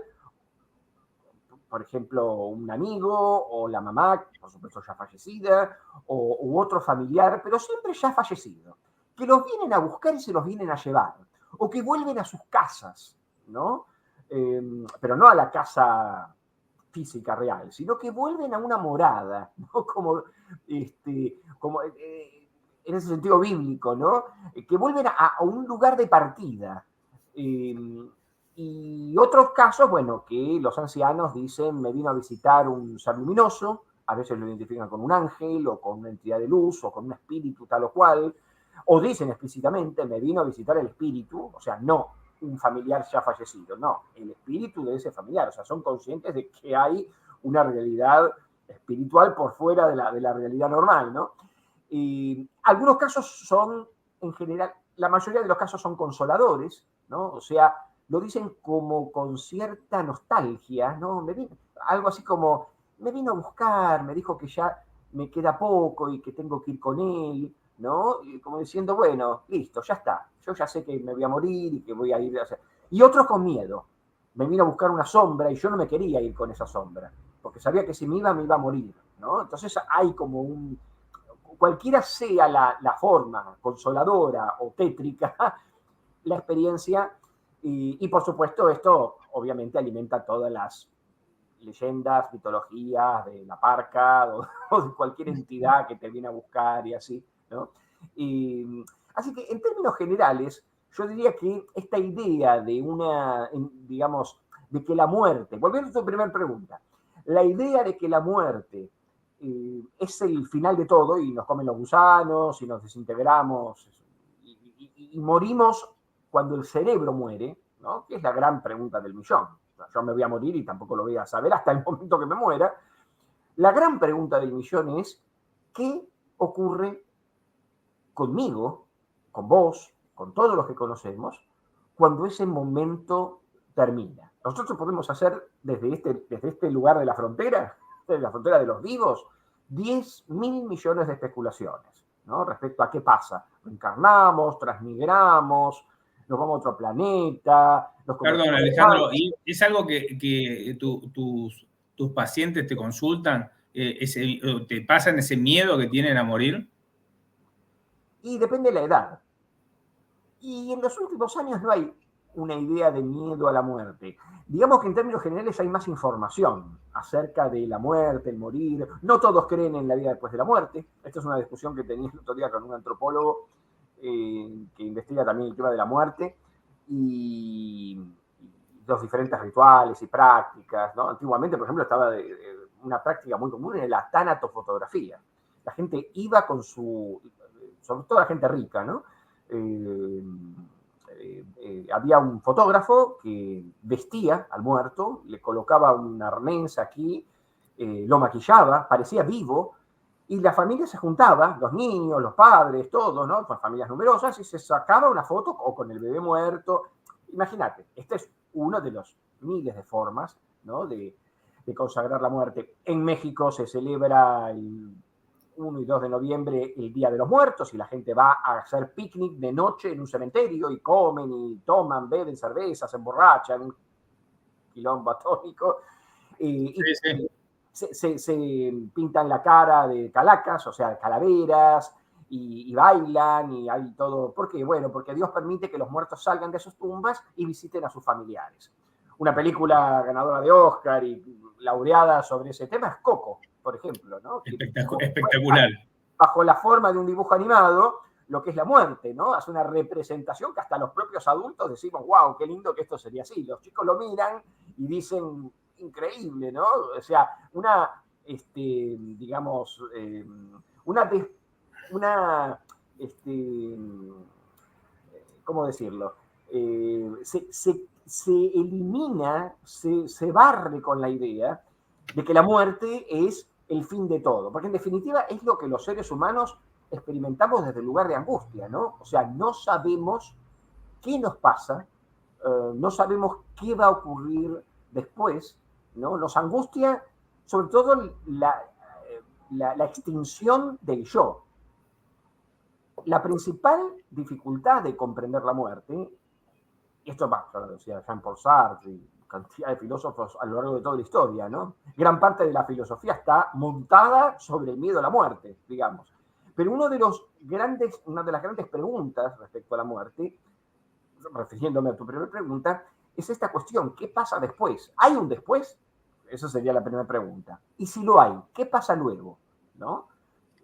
por ejemplo, un amigo o la mamá, por supuesto ya fallecida, u otro familiar, pero siempre ya fallecido, que los vienen a buscar y se los vienen a llevar, o que vuelven a sus casas, ¿no? Pero no a la casa física real, sino que vuelven a una morada, ¿no? Como en ese sentido bíblico, ¿no? Que vuelven a un lugar de partida. Y otros casos, bueno, que los ancianos dicen, me vino a visitar un ser luminoso, a veces lo identifican con un ángel o con una entidad de luz o con un espíritu tal o cual, o dicen explícitamente, me vino a visitar el espíritu, o sea, no un familiar ya fallecido, no, el espíritu de ese familiar, o sea, son conscientes de que hay una realidad espiritual por fuera de la realidad normal, ¿no? Y algunos casos son, en general, la mayoría de los casos son consoladores, ¿no? O sea, lo dicen como con cierta nostalgia, ¿no? Algo así como, me vino a buscar, me dijo que ya me queda poco y que tengo que ir con él, ¿no? Y como diciendo, bueno, listo, ya está, yo ya sé que me voy a morir y que voy a ir a hacer. Y otros con miedo, me vino a buscar una sombra y yo no me quería ir con esa sombra, porque sabía que si me iba a morir, ¿no? Entonces hay como cualquiera sea la forma, consoladora o tétrica, la experiencia, y por supuesto esto obviamente alimenta todas las leyendas, mitologías de la parca o de cualquier entidad que te viene a buscar y así, ¿no? Y, así que en términos generales, yo diría que esta idea de digamos, de que la muerte, volviendo a tu primera pregunta, la idea de que la muerte es el final de todo y nos comen los gusanos y nos desintegramos y morimos cuando el cerebro muere, ¿no? Que es la gran pregunta del millón. Yo me voy a morir y tampoco lo voy a saber hasta el momento que me muera. La gran pregunta del millón es, ¿qué ocurre conmigo, con vos, con todos los que conocemos, cuando ese momento termina? Nosotros podemos hacer desde este lugar de la frontera de los vivos, 10.000 millones de especulaciones, ¿no? Respecto a qué pasa. Encarnamos, transmigramos, nos vamos a otro planeta. Perdón, Alejandro, ¿y es algo que tus pacientes te consultan? ¿Te pasan ese miedo que tienen a morir? Y depende de la edad. Y en los últimos años no hay una idea de miedo a la muerte. Digamos que en términos generales hay más información acerca de la muerte, el morir. No todos creen en la vida después de la muerte. Esta es una discusión que tenía el otro día con un antropólogo que investiga también el tema de la muerte y los diferentes rituales y prácticas, ¿no? Antiguamente, por ejemplo, estaba una práctica muy común en la tanatofotografía. La gente iba con sobre todo la gente rica, ¿no? Había un fotógrafo que vestía al muerto, le colocaba un arnés aquí, lo maquillaba, parecía vivo, y la familia se juntaba, los niños, los padres, todos, ¿no? Con familias numerosas, y se sacaba una foto o con el bebé muerto. Imagínate, este es uno de los miles de formas, ¿no? de consagrar la muerte. En México se celebra el 1 y 2 de noviembre el Día de los Muertos y la gente va a hacer picnic de noche en un cementerio y comen y toman, beben cerveza, se emborrachan, un quilombo atónico. Sí. Se pintan la cara de calacas, o sea, calaveras, y bailan y hay todo. ¿Por qué? Bueno, porque Dios permite que los muertos salgan de sus tumbas y visiten a sus familiares. Una película ganadora de Oscar y laureada sobre ese tema es Coco, por ejemplo, ¿no? Espectacular. Bajo la forma de un dibujo animado, lo que es la muerte, ¿no? Hace una representación que hasta los propios adultos decimos, wow, qué lindo que esto sería así. Los chicos lo miran y dicen, increíble, ¿no? O sea, digamos, ¿cómo decirlo? Se elimina, se barre con la idea de que la muerte es el fin de todo, porque en definitiva es lo que los seres humanos experimentamos desde el lugar de angustia, ¿no? O sea, no sabemos qué nos pasa, no sabemos qué va a ocurrir después, ¿no? Nos angustia sobre todo la extinción del yo. La principal dificultad de comprender la muerte, y esto va, lo decía Jean-Paul Sartre y cantidad de filósofos a lo largo de toda la historia, ¿no? Gran parte de la filosofía está montada sobre el miedo a la muerte, digamos. Pero una de las grandes preguntas respecto a la muerte, refiriéndome a tu primera pregunta, es esta cuestión, ¿qué pasa después? ¿Hay un después? Esa sería la primera pregunta. Y si lo hay, ¿qué pasa luego? ¿No?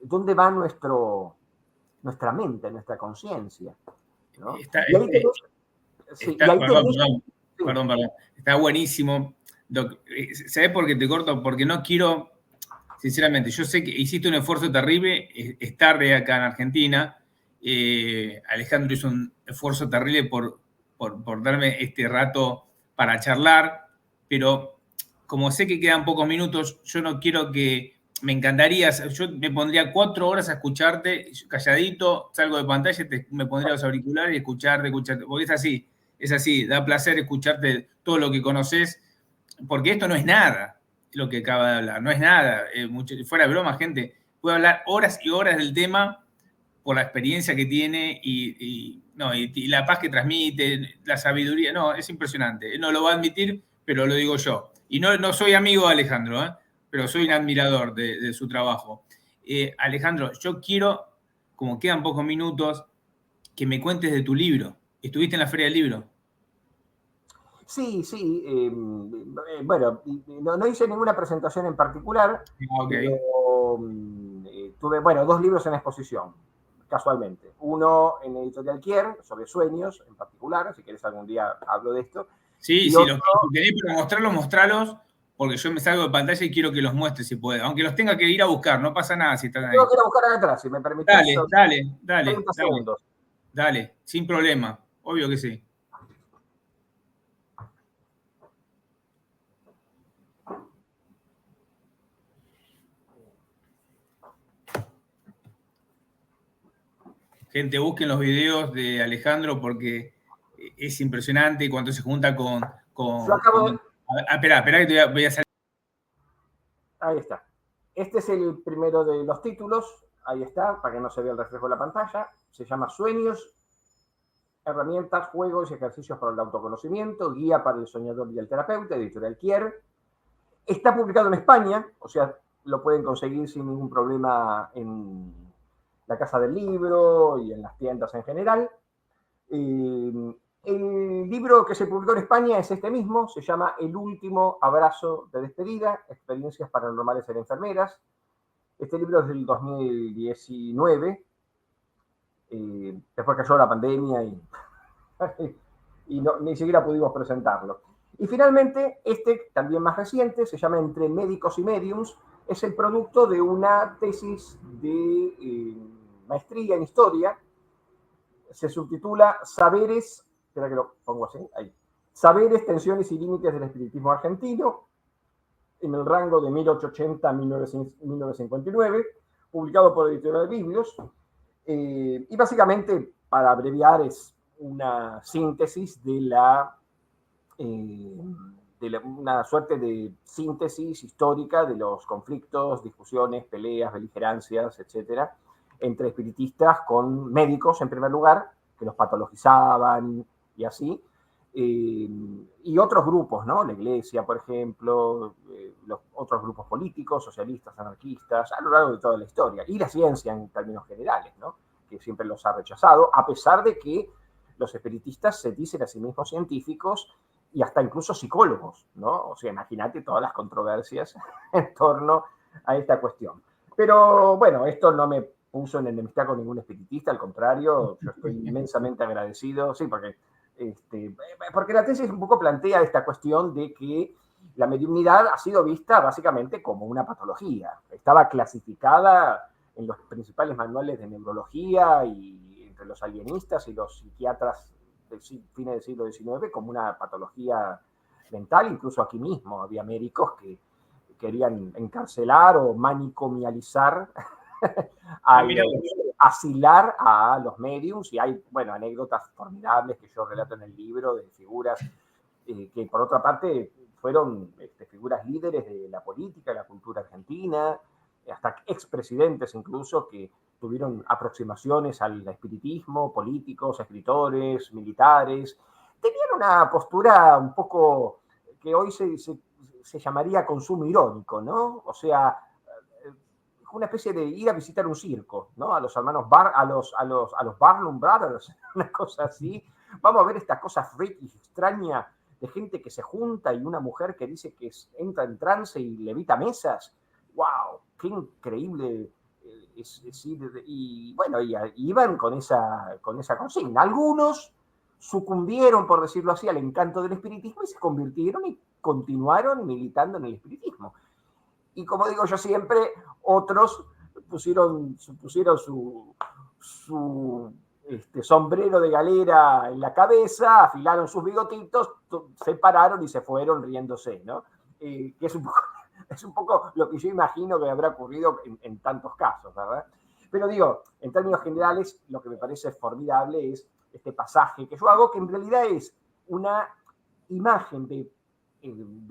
¿Dónde va nuestra mente, nuestra conciencia? ¿No? Perdón. Está buenísimo. ¿Sabés por qué te corto? Porque no quiero sinceramente, yo sé que hiciste un esfuerzo terrible, es tarde acá en Argentina. Alejandro hizo un esfuerzo terrible por darme este rato para charlar, pero como sé que quedan pocos minutos, yo no quiero que... Me encantaría, yo me pondría 4 horas a escucharte calladito, salgo de pantalla, me pondría los auriculares y escucharte, porque es así, da placer escucharte todo lo que conoces, porque esto no es nada lo que acaba de hablar, no es nada. Fuera de broma, gente, puede hablar horas y horas del tema por la experiencia que tiene y la paz que transmite, la sabiduría. No, es impresionante. Él no lo va a admitir, pero lo digo yo. Y no soy amigo de Alejandro, pero soy un admirador de su trabajo. Alejandro, yo quiero, como quedan pocos minutos, que me cuentes de tu libro. ¿Estuviste en la Feria del Libro? Sí, sí. Bueno, no hice ninguna presentación en particular, Ah, ok. pero tuve, bueno, 2 libros en exposición, casualmente. Uno en Editorial Kier, sobre sueños en particular, si querés algún día hablo de esto. Sí, Y si otro, los si tenés para mostrarlos, mostralos, porque yo me salgo de pantalla y quiero que los muestres si puedes. Aunque los tenga que ir a buscar, no pasa nada si están ahí. tengo que ir a buscar acá atrás, si me permitís, Dale, son dale, dale, 30 dale, segundos. dale, sin problema. Obvio que sí. Gente, busquen los videos de Alejandro porque es impresionante cuando se junta Yo acabo de... Espera, espera que voy a salir. Ahí está. Este es el primero de los títulos. Ahí está, para que no se vea el reflejo de la pantalla. Se llama Sueños, herramientas, juegos y ejercicios para el autoconocimiento, guía para el soñador y el terapeuta, editorial Kier. Está publicado en España, o sea, lo pueden conseguir sin ningún problema en la Casa del Libro y en las tiendas en general. El libro que se publicó en España es este mismo, se llama El último abrazo de despedida, experiencias paranormales en enfermeras. Este libro es del 2019, después cayó la pandemia y no, ni siquiera pudimos presentarlo. Y finalmente, este también más reciente, se llama Entre médicos y mediums, es el producto de una tesis de maestría en historia. Se subtitula Saberes, espera que lo pongo así, ahí. Saberes, tensiones y límites del espiritismo argentino, en el rango de 1880 a 1959, publicado por Editorial Biblios. Y básicamente, para abreviar, es una síntesis una suerte de síntesis histórica de los conflictos, discusiones, peleas, beligerancias, etcétera, entre espiritistas con médicos, en primer lugar, que los patologizaban y así, y otros grupos, ¿no? La Iglesia, por ejemplo, los otros grupos políticos, socialistas, anarquistas, a lo largo de toda la historia, y la ciencia en términos generales, ¿no? Que siempre los ha rechazado, a pesar de que los espiritistas se dicen a sí mismos científicos y hasta incluso psicólogos, ¿no? O sea, imagínate todas las controversias en torno a esta cuestión. Pero bueno, esto no me puso en enemistad con ningún espiritista, al contrario, yo estoy inmensamente agradecido, sí, porque la tesis un poco plantea esta cuestión de que la mediunidad ha sido vista básicamente como una patología. Estaba clasificada en los principales manuales de neurología y entre los alienistas y los psiquiatras de fines del siglo XIX como una patología mental. Incluso aquí mismo había médicos que querían encarcelar o manicomializar asilar a los mediums, y hay, bueno, anécdotas formidables que yo relato en el libro de figuras que por otra parte fueron figuras líderes de la política, de la cultura argentina, hasta expresidentes incluso que tuvieron aproximaciones al espiritismo, políticos, escritores, militares. Tenían una postura un poco que hoy se llamaría consumo irónico, ¿no? O sea, una especie de ir a visitar un circo, ¿no? A los hermanos a los Barnum Brothers, una cosa así. Vamos a ver esta cosa freaky, extraña, de gente que se junta y una mujer que dice que entra en trance y levita mesas. ¡Wow! ¡Qué increíble! Y bueno, iban con esa consigna. Algunos sucumbieron, por decirlo así, al encanto del espiritismo y se convirtieron y continuaron militando en el espiritismo. Y como digo yo siempre, otros pusieron su sombrero de galera en la cabeza, afilaron sus bigotitos, se pararon y se fueron riéndose, ¿no? Que es un poco lo que yo imagino que habrá ocurrido en tantos casos, ¿verdad? Pero digo, en términos generales, lo que me parece formidable es este pasaje que yo hago, que en realidad es una imagen de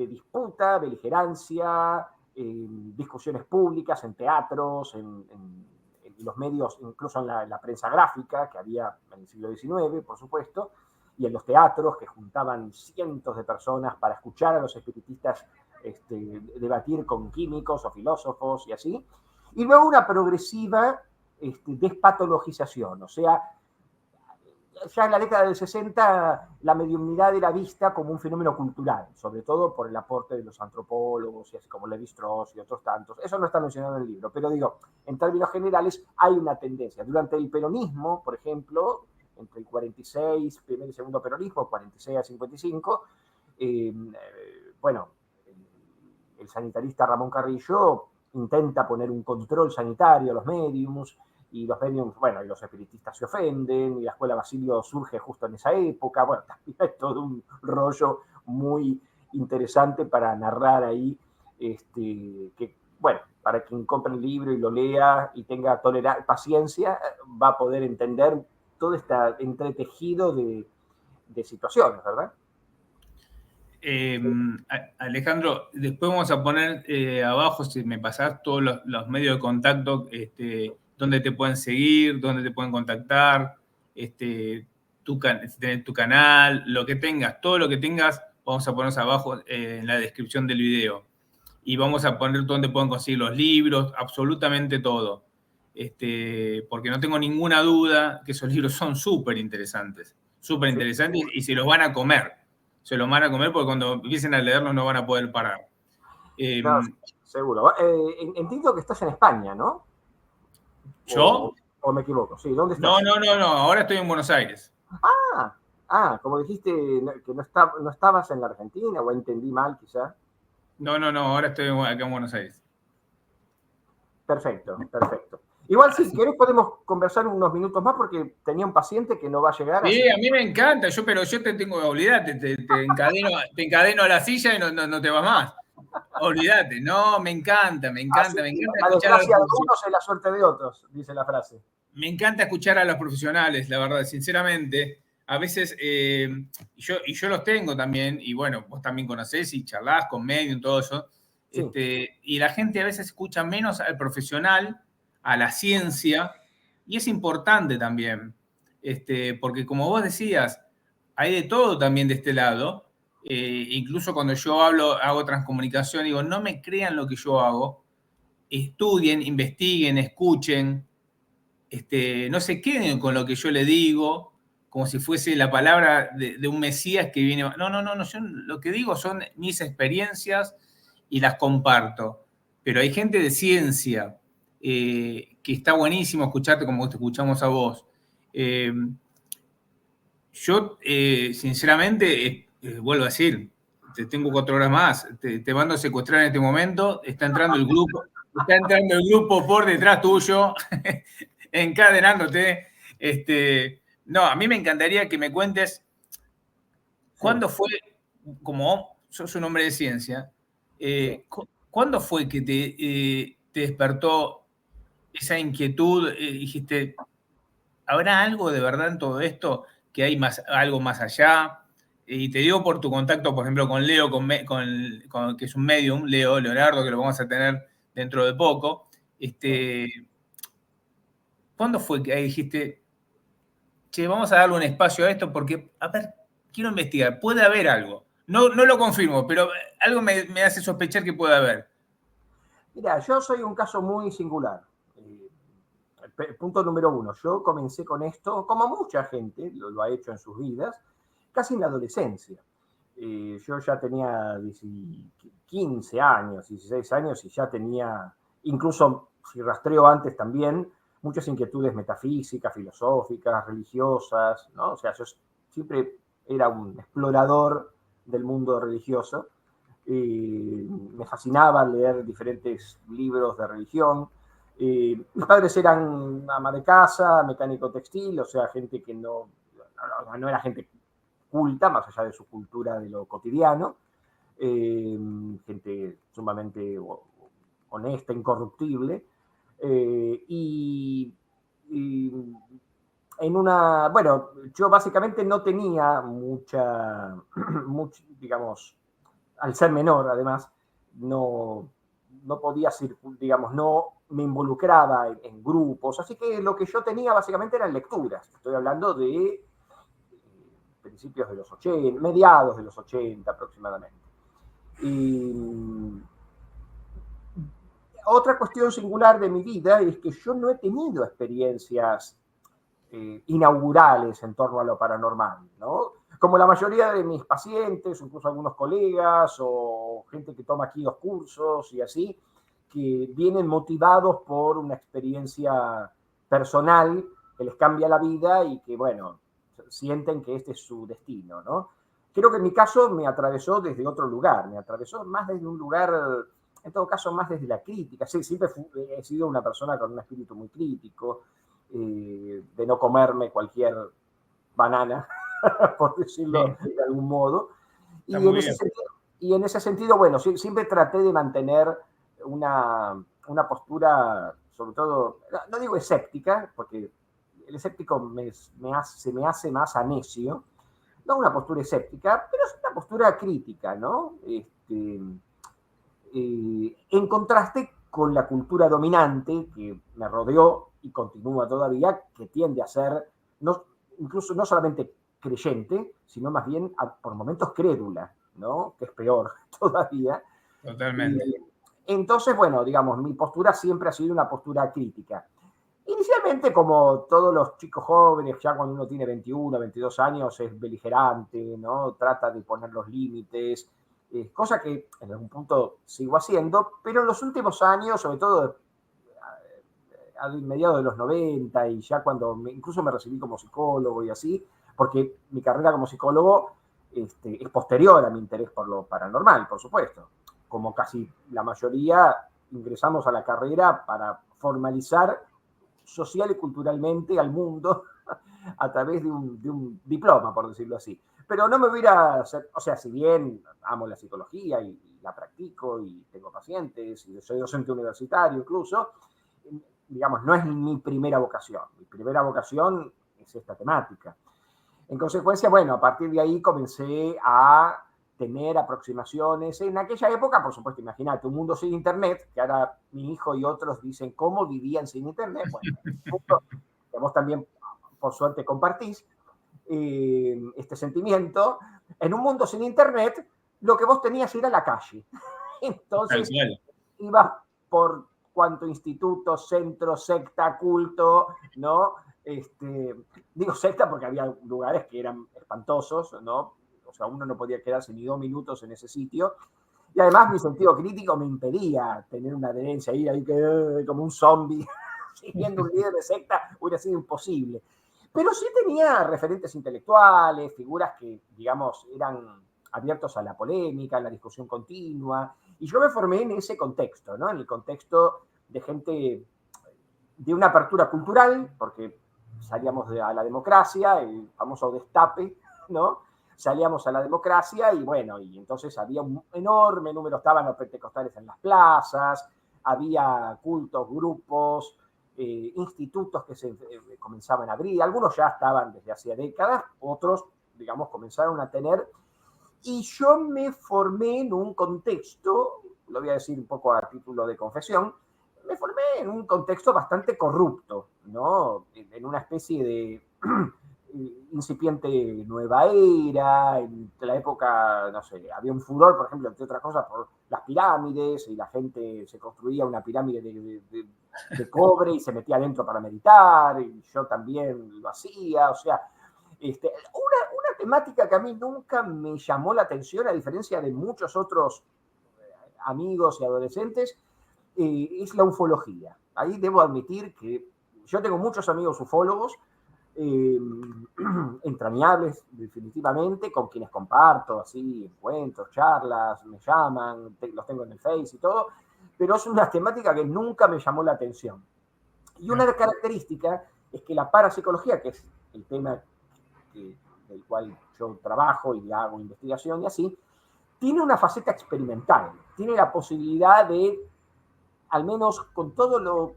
disputa, beligerancia, discusiones públicas, en teatros, en los medios, incluso en la prensa gráfica, que había en el siglo XIX, por supuesto, y en los teatros, que juntaban cientos de personas para escuchar a los espiritistas debatir con químicos o filósofos y así. Y luego una progresiva despatologización, o sea, ya en la década del 60 la mediumnidad era vista como un fenómeno cultural, sobre todo por el aporte de los antropólogos, y así como Levi-Strauss y otros tantos. Eso no está mencionado en el libro, pero digo, en términos generales hay una tendencia. Durante el peronismo, por ejemplo, entre el 46, primer y segundo peronismo, 46 a 55, bueno, el sanitarista Ramón Carrillo intenta poner un control sanitario a los médiums, y los mediums, bueno, y los espiritistas se ofenden, y la escuela Basilio surge justo en esa época. Bueno, también hay todo un rollo muy interesante para narrar ahí, que, bueno, para quien compre el libro y lo lea y tenga paciencia, va a poder entender todo este entretejido de situaciones, ¿verdad? Alejandro, después vamos a poner abajo, si me pasás, todos los medios de contacto, dónde te pueden seguir, dónde te pueden contactar, tu canal, lo que tengas, todo lo que tengas, vamos a ponernos abajo en la descripción del video. Y vamos a poner dónde pueden conseguir los libros, absolutamente todo. Porque no tengo ninguna duda que esos libros son súper interesantes y se los van a comer. Se los van a comer porque cuando empiecen a leerlos no van a poder parar. No, seguro. Entiendo que estás en España, ¿no? ¿Yo? ¿O me equivoco? Sí, ¿dónde estás? No. Ahora estoy en Buenos Aires. Como dijiste que no estabas en la Argentina, o entendí mal quizá. No. Ahora estoy acá en Buenos Aires. Perfecto. Igual, si querés, podemos conversar unos minutos más porque tenía un paciente que no va a llegar. Sí, a mí me encanta, pero yo te tengo que olvidarte, te encadeno a la silla y no te vas más. Olvídate, no, me encanta La desgracia de unos es la suerte de otros, dice la frase. Me encanta escuchar a los profesionales, la verdad, sinceramente. A veces, y yo los tengo también, y bueno, vos también conocés y charlás con Medium, todo eso. Sí. Y la gente a veces escucha menos al profesional, a la ciencia, y es importante también, porque como vos decías, hay de todo también de este lado. Incluso cuando yo hago transcomunicación, digo, no me crean lo que yo hago, estudien, investiguen, escuchen, no se queden con lo que yo le digo, como si fuese la palabra de un Mesías que viene. No, yo lo que digo son mis experiencias y las comparto. Pero hay gente de ciencia que está buenísimo escucharte como te escuchamos a vos. Yo, sinceramente, vuelvo a decir, te tengo 4 horas más, te mando a secuestrar en este momento, está entrando el grupo por detrás tuyo, encadenándote. No, a mí me encantaría que me cuentes cuándo fue, como sos un hombre de ciencia, ¿cuándo fue que te despertó esa inquietud? Dijiste, ¿habrá algo de verdad en todo esto? ¿Que hay algo más allá? Y te digo por tu contacto, por ejemplo, con Leo, que es un medium, Leonardo, que lo vamos a tener dentro de poco. ¿Cuándo fue que dijiste, che, vamos a darle un espacio a esto porque, a ver, quiero investigar, puede haber algo? No lo confirmo, pero algo me hace sospechar que puede haber. Mira, yo soy un caso muy singular. Punto número 1, yo comencé con esto, como mucha gente lo ha hecho en sus vidas, casi en la adolescencia. Yo ya tenía 15 años, 16 años, y ya tenía, incluso si rastreo antes también, muchas inquietudes metafísicas, filosóficas, religiosas, ¿no? O sea, yo siempre era un explorador del mundo religioso. Me fascinaba leer diferentes libros de religión. Mis padres eran ama de casa, mecánico textil, o sea, gente que no era gente culta, más allá de su cultura de lo cotidiano, gente sumamente honesta, incorruptible, y bueno, yo básicamente no tenía digamos, al ser menor, además, no podía digamos, no me involucraba en grupos, así que lo que yo tenía básicamente eran lecturas. Estoy hablando de principios de los 80, mediados de los 80 aproximadamente. Y otra cuestión singular de mi vida es que yo no he tenido experiencias inaugurales en torno a lo paranormal, ¿no? Como la mayoría de mis pacientes, incluso algunos colegas o gente que toma aquí los cursos y así, que vienen motivados por una experiencia personal que les cambia la vida y que, bueno, sienten que este es su destino, ¿no? Creo que en mi caso me atravesó desde otro lugar, me atravesó más desde un lugar, en todo caso, más desde la crítica. Sí, siempre he sido una persona con un espíritu muy crítico, de no comerme cualquier banana, por decirlo de algún modo. Y en ese sentido, bueno, siempre traté de mantener una postura, sobre todo, no digo escéptica, porque el escéptico se me hace más a necio, no una postura escéptica, pero es una postura crítica, ¿no? En contraste con la cultura dominante que me rodeó y continúa todavía, que tiende a ser incluso no solamente creyente, sino más bien por momentos crédula, ¿no? Que es peor todavía. Totalmente. Entonces, bueno, digamos, mi postura siempre ha sido una postura crítica. Inicialmente, como todos los chicos jóvenes, ya cuando uno tiene 21, 22 años, es beligerante, ¿no? Trata de poner los límites, cosa que en algún punto sigo haciendo, pero en los últimos años, sobre todo a mediados de los 90 y ya cuando incluso me recibí como psicólogo y así, porque mi carrera como psicólogo es posterior a mi interés por lo paranormal, por supuesto. Como casi la mayoría, ingresamos a la carrera para formalizar social y culturalmente al mundo a través de un diploma, por decirlo así. Pero no me hubiera, o sea, si bien amo la psicología y la practico y tengo pacientes y soy docente universitario incluso, digamos, no es mi primera vocación. Mi primera vocación es esta temática. En consecuencia, bueno, a partir de ahí comencé a tener aproximaciones. En aquella época, por supuesto, imagínate, un mundo sin internet, que ahora mi hijo y otros dicen cómo vivían sin internet. Bueno, un mundo que vos también, por suerte, compartís este sentimiento. En un mundo sin internet, lo que vos tenías era la calle. Entonces, ibas por cuanto instituto, centro, secta, culto, ¿no? Digo secta porque había lugares que eran espantosos, ¿no? O sea, uno no podía quedarse ni 2 minutos en ese sitio. Y además mi sentido crítico me impedía tener una adherencia, ir ahí como un zombie, siguiendo un líder de secta, hubiera sido imposible. Pero sí tenía referentes intelectuales, figuras que, digamos, eran abiertos a la polémica, a la discusión continua, y yo me formé en ese contexto, ¿no? En el contexto de gente de una apertura cultural, porque salíamos a la democracia, el famoso destape, ¿no? Salíamos a la democracia y bueno, y entonces había un enorme número, estaban los pentecostales en las plazas, había cultos, grupos, institutos que se comenzaban a abrir, algunos ya estaban desde hacía décadas, otros, digamos, comenzaron a tener, y yo me formé en un contexto, lo voy a decir un poco a título de confesión, me formé en un contexto bastante corrupto, ¿no? En una especie de incipiente nueva era, en la época, no sé, había un furor, por ejemplo, entre otras cosas, por las pirámides, y la gente se construía una pirámide de cobre y se metía adentro para meditar, y yo también lo hacía, o sea, una temática que a mí nunca me llamó la atención, a diferencia de muchos otros amigos y adolescentes, es la ufología. Ahí debo admitir que yo tengo muchos amigos ufólogos, entrañables definitivamente, con quienes comparto así encuentros, charlas, me llaman, los tengo en el Face y todo, pero es una temática que nunca me llamó la atención. Y una característica es que la parapsicología, que es el tema del cual yo trabajo y hago investigación y así, tiene una faceta experimental, tiene la posibilidad de, al menos con todo lo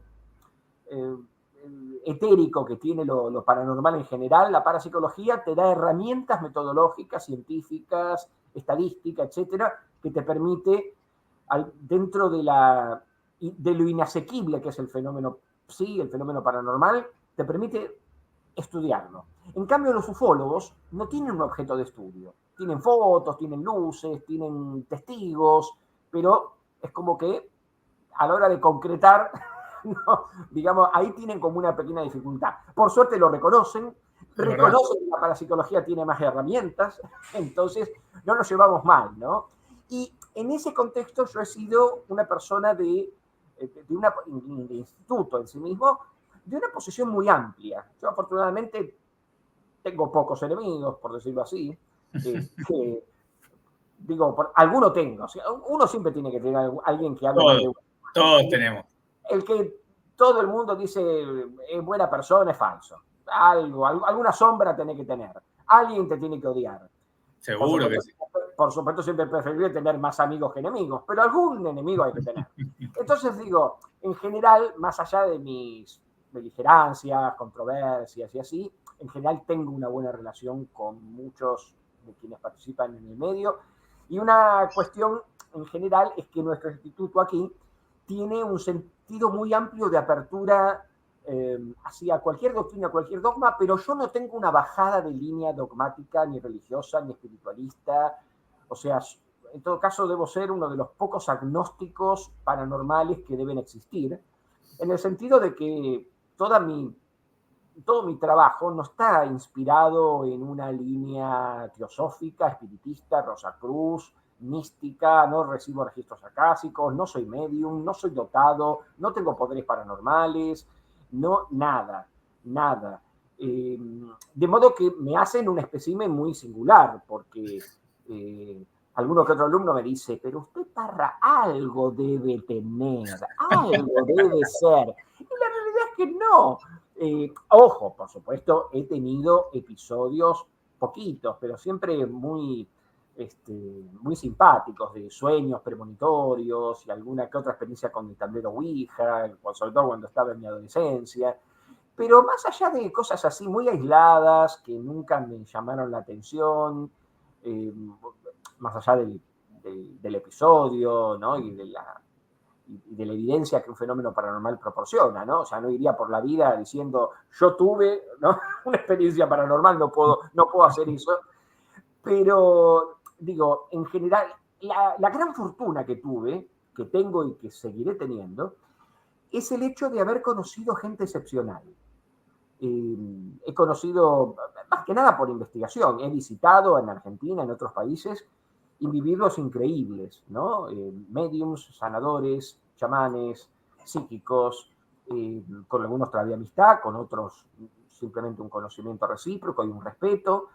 etérico que tiene lo paranormal en general, la parapsicología te da herramientas metodológicas, científicas, estadísticas, etcétera, que te permite, dentro de lo inasequible que es el fenómeno paranormal, te permite estudiarlo. En cambio, los ufólogos no tienen un objeto de estudio. Tienen fotos, tienen luces, tienen testigos, pero es como que a la hora de concretar, no, digamos, ahí tienen como una pequeña dificultad. Por suerte lo reconocen que la parapsicología tiene más herramientas, entonces no nos llevamos mal, ¿no? Y en ese contexto yo he sido una persona de instituto en sí mismo, de una posición muy amplia. Yo afortunadamente tengo pocos enemigos, por decirlo así. Alguno tengo. O sea, uno siempre tiene que tener alguien que hable mal de uno. Todos tenemos. El que todo el mundo dice es buena persona es falso. Alguna sombra tiene que tener. Alguien te tiene que odiar. Seguro que sí. Por supuesto, siempre es preferible tener más amigos que enemigos, pero algún enemigo hay que tener. Entonces digo, en general, más allá de mis beligerancias, controversias y así, en general tengo una buena relación con muchos de quienes participan en el medio. Y una cuestión en general es que nuestro instituto aquí tiene un sentido muy amplio de apertura hacia cualquier doctrina, cualquier dogma, pero yo no tengo una bajada de línea dogmática, ni religiosa, ni espiritualista. O sea, en todo caso debo ser uno de los pocos agnósticos paranormales que deben existir, en el sentido de que todo mi trabajo no está inspirado en una línea teosófica, espiritista, Rosacruz, mística, no recibo registros acásicos, no soy medium, no soy dotado, no tengo poderes paranormales, no, nada. De modo que me hacen un espécimen muy singular, porque alguno que otro alumno me dice, pero usted, Parra, algo debe tener, algo debe ser. Y la realidad es que no. Ojo, por supuesto, he tenido episodios poquitos, pero siempre muy simpáticos, de sueños premonitorios y alguna que otra experiencia con el tablero Ouija, sobre todo cuando estaba en mi adolescencia. Pero más allá de cosas así muy aisladas, que nunca me llamaron la atención, más allá del episodio, ¿no? y de la evidencia que un fenómeno paranormal proporciona, ¿no? O sea, no iría por la vida diciendo, yo tuve, ¿no?, una experiencia paranormal, no puedo hacer eso. Pero, digo, en general, la gran fortuna que tuve, que tengo y que seguiré teniendo, es el hecho de haber conocido gente excepcional. He conocido, más que nada por investigación, he visitado en Argentina, en otros países, individuos increíbles, ¿no? Mediums, sanadores, chamanes, psíquicos, con algunos todavía amistad, con otros simplemente un conocimiento recíproco y un respeto,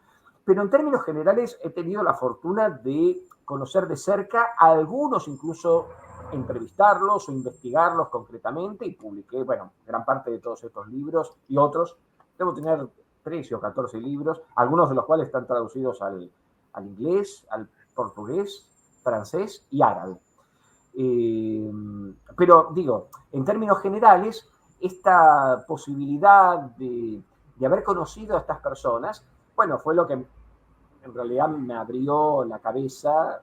pero en términos generales he tenido la fortuna de conocer de cerca a algunos, incluso entrevistarlos o investigarlos concretamente, y publiqué, bueno, gran parte de todos estos libros y otros. Debo tener 13 o 14 libros, algunos de los cuales están traducidos al inglés, al portugués, francés y árabe. Pero digo, en términos generales, esta posibilidad de haber conocido a estas personas, bueno, fue lo que en realidad me abrió la cabeza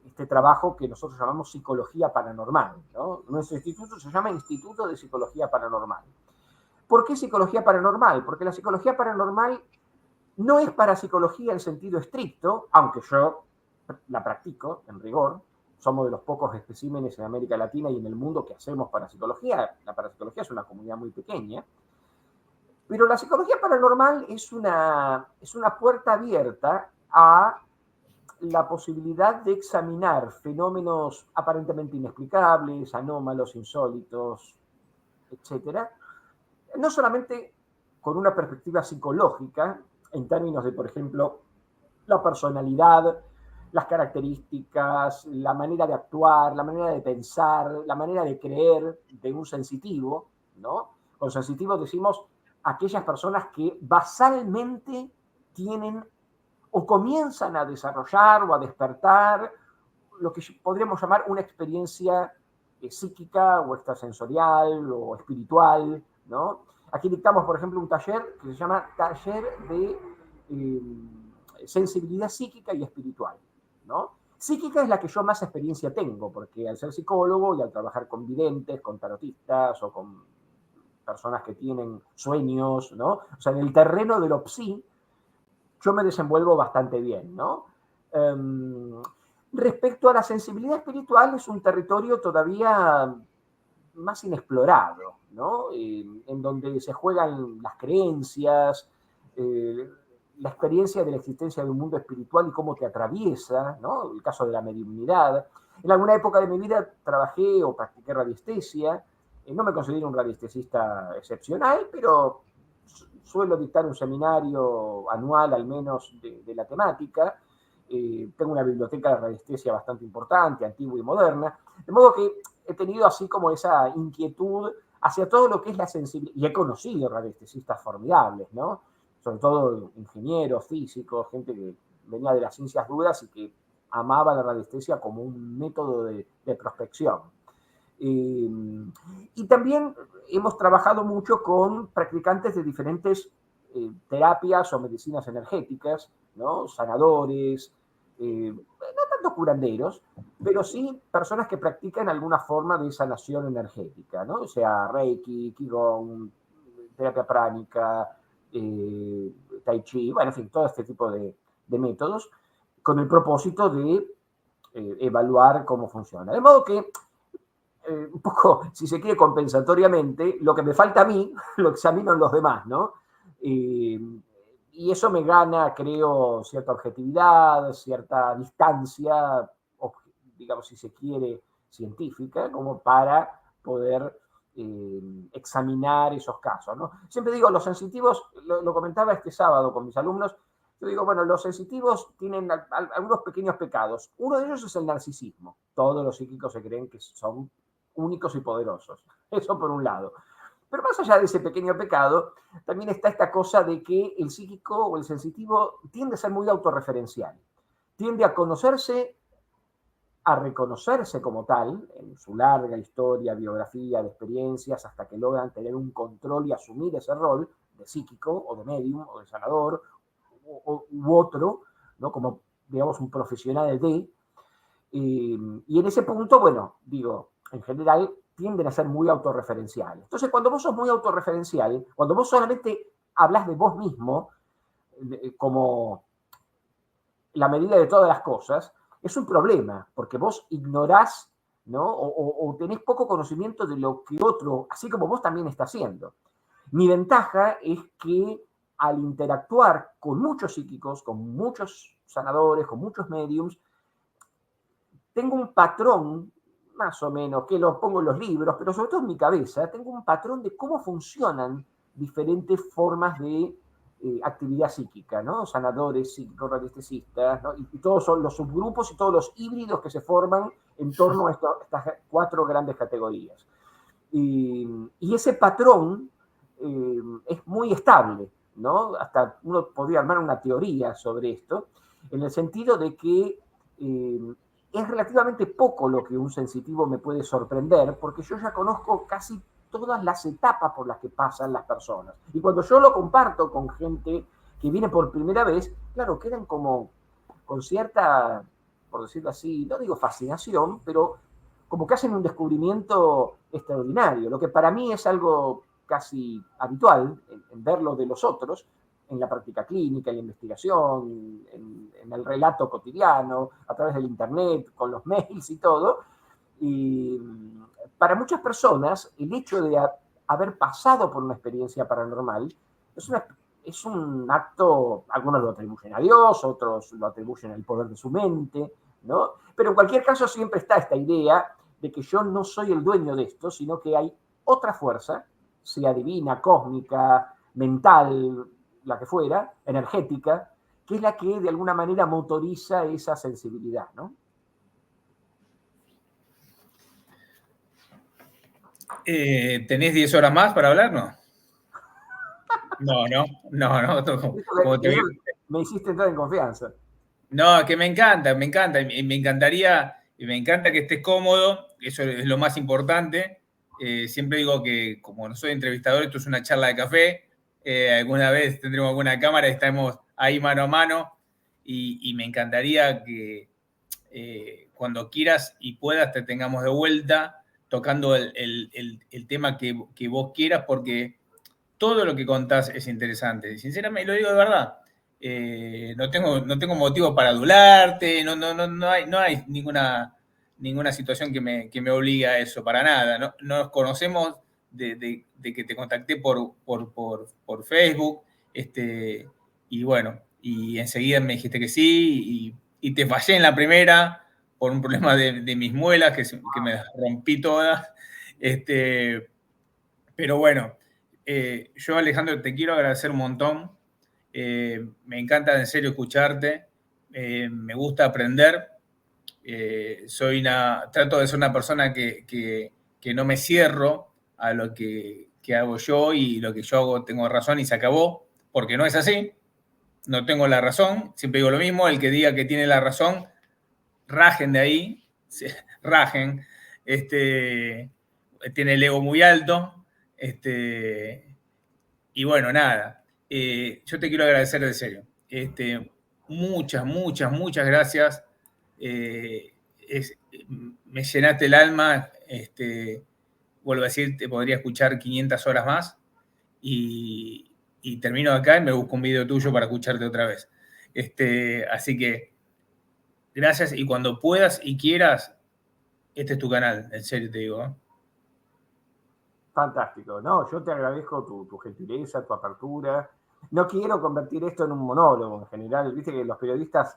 este trabajo que nosotros llamamos psicología paranormal, ¿no? Nuestro instituto se llama Instituto de Psicología Paranormal. ¿Por qué psicología paranormal? Porque la psicología paranormal no es parapsicología en sentido estricto, aunque yo la practico en rigor. Somos de los pocos especímenes en América Latina y en el mundo que hacemos parapsicología. La parapsicología es una comunidad muy pequeña. Pero la psicología paranormal es una puerta abierta a la posibilidad de examinar fenómenos aparentemente inexplicables, anómalos, insólitos, etcétera, no solamente con una perspectiva psicológica, en términos de, por ejemplo, la personalidad, las características, la manera de actuar, la manera de pensar, la manera de creer de un sensitivo, ¿no? Con sensitivos decimos aquellas personas que basalmente tienen o comienzan a desarrollar o a despertar lo que podríamos llamar una experiencia psíquica o extrasensorial o espiritual, ¿no? Aquí dictamos, por ejemplo, un taller que se llama Taller de Sensibilidad Psíquica y Espiritual, ¿no? Psíquica es la que yo más experiencia tengo, porque al ser psicólogo y al trabajar con videntes, con tarotistas o con personas que tienen sueños, ¿no? O sea, en el terreno de lo psi, yo me desenvuelvo bastante bien, ¿no? Respecto a la sensibilidad espiritual, es un territorio todavía más inexplorado, ¿no? En donde se juegan las creencias, la experiencia de la existencia de un mundo espiritual y cómo te atraviesa, ¿no? El caso de la mediunidad. En alguna época de mi vida trabajé o practiqué radiestesia. No me considero un radiestesista excepcional, pero suelo dictar un seminario anual al menos de la temática. Tengo una biblioteca de radiestesia bastante importante, antigua y moderna, de modo que he tenido así como esa inquietud hacia todo lo que es la sensibilidad, y he conocido radiestesistas formidables, ¿no? Sobre todo ingenieros, físicos, gente que venía de las ciencias duras y que amaba la radiestesia como un método de prospección. Y también hemos trabajado mucho con practicantes de diferentes terapias o medicinas energéticas, ¿no? Sanadores, no tanto curanderos, pero sí personas que practican alguna forma de sanación energética, ¿no? O sea, Reiki, Qigong, terapia pránica, Tai Chi, bueno, en fin, todo este tipo de métodos, con el propósito de evaluar cómo funciona. De modo que un poco, si se quiere, compensatoriamente, lo que me falta a mí, lo examino en los demás, ¿no? Y eso me gana, creo, cierta objetividad, cierta distancia, digamos, si se quiere, científica, como para poder examinar esos casos, ¿no? Siempre digo, los sensitivos, lo comentaba este sábado con mis alumnos, yo digo, bueno, los sensitivos tienen algunos pequeños pecados. Uno de ellos es el narcisismo. Todos los psíquicos se creen que son únicos y poderosos. Eso por un lado. Pero más allá de ese pequeño pecado, también está esta cosa de que el psíquico o el sensitivo tiende a ser muy autorreferencial. Tiende a conocerse, a reconocerse como tal, en su larga historia, biografía, de experiencias, hasta que logran tener un control y asumir ese rol de psíquico o de medium o de sanador u otro, ¿no? Como, digamos, un profesional de. Y en ese punto, bueno, digo, en general tienden a ser muy autorreferenciales. Entonces, cuando vos sos muy autorreferencial, cuando vos solamente hablas de vos mismo como la medida de todas las cosas, es un problema, porque vos ignorás, ¿no? O tenés poco conocimiento de lo que otro, así como vos también está haciendo. Mi ventaja es que al interactuar con muchos psíquicos, con muchos sanadores, con muchos mediums, tengo un patrón, más o menos, que lo pongo en los libros, pero sobre todo en mi cabeza, tengo un patrón de cómo funcionan diferentes formas de actividad psíquica, ¿no? Sanadores, psíquicos, radiestesistas, ¿no? Y todos son los subgrupos y todos los híbridos que se forman en torno a estas 4 grandes categorías. Y ese patrón es muy estable, ¿no? Hasta uno podría armar una teoría sobre esto, en el sentido de que es relativamente poco lo que un sensitivo me puede sorprender, porque yo ya conozco casi todas las etapas por las que pasan las personas. Y cuando yo lo comparto con gente que viene por primera vez, claro, quedan como con cierta, por decirlo así, no digo fascinación, pero como que hacen un descubrimiento extraordinario, lo que para mí es algo casi habitual en verlo de los otros, en la práctica clínica, en la investigación, en el relato cotidiano, a través del internet, con los mails y todo. Y para muchas personas, el hecho de haber pasado por una experiencia paranormal es un acto, algunos lo atribuyen a Dios, otros lo atribuyen al poder de su mente, ¿no? Pero en cualquier caso siempre está esta idea de que yo no soy el dueño de esto, sino que hay otra fuerza sea divina, cósmica, mental, la que fuera, energética, que es la que de alguna manera motoriza esa sensibilidad, ¿no? ¿Tenés 10 horas más para hablar? No. No. Como te digo. Me hiciste entrar en confianza. No, que me encanta, y me encantaría, y me encanta que estés cómodo, eso es lo más importante. Siempre digo que como no soy entrevistador, esto es una charla de café. Alguna vez tendremos alguna cámara y estamos ahí mano a mano, y me encantaría que cuando quieras y puedas te tengamos de vuelta tocando el tema que vos quieras, porque todo lo que contás es interesante. Sinceramente, lo digo de verdad. No tengo motivo para adularte, no hay ninguna situación que me obligue a eso, para nada. No, nos conocemos de que te contacté por Facebook, y bueno, y enseguida me dijiste que sí, y te fallé en la primera por un problema de mis muelas, que me las rompí todas. Pero bueno, yo, Alejandro, te quiero agradecer un montón. Me encanta en serio escucharte. Me gusta aprender. Trato de ser una persona que no me cierro a lo que hago yo, y lo que yo hago tengo razón y se acabó, porque no es así. No tengo la razón. Siempre digo lo mismo. El que diga que tiene la razón, rajen de ahí. Rajen. Tiene el ego muy alto. Y bueno, nada, yo te quiero agradecer de serio. Muchas gracias. Eh, es, Me llenaste el alma. Vuelvo a decir, te podría escuchar 500 horas más, y termino acá y me busco un video tuyo para escucharte otra vez. Así que gracias, y cuando puedas y quieras, este es tu canal, en serio te digo, ¿eh? Fantástico. No, yo te agradezco tu gentileza, tu apertura. No quiero convertir esto en un monólogo en general. Viste que los periodistas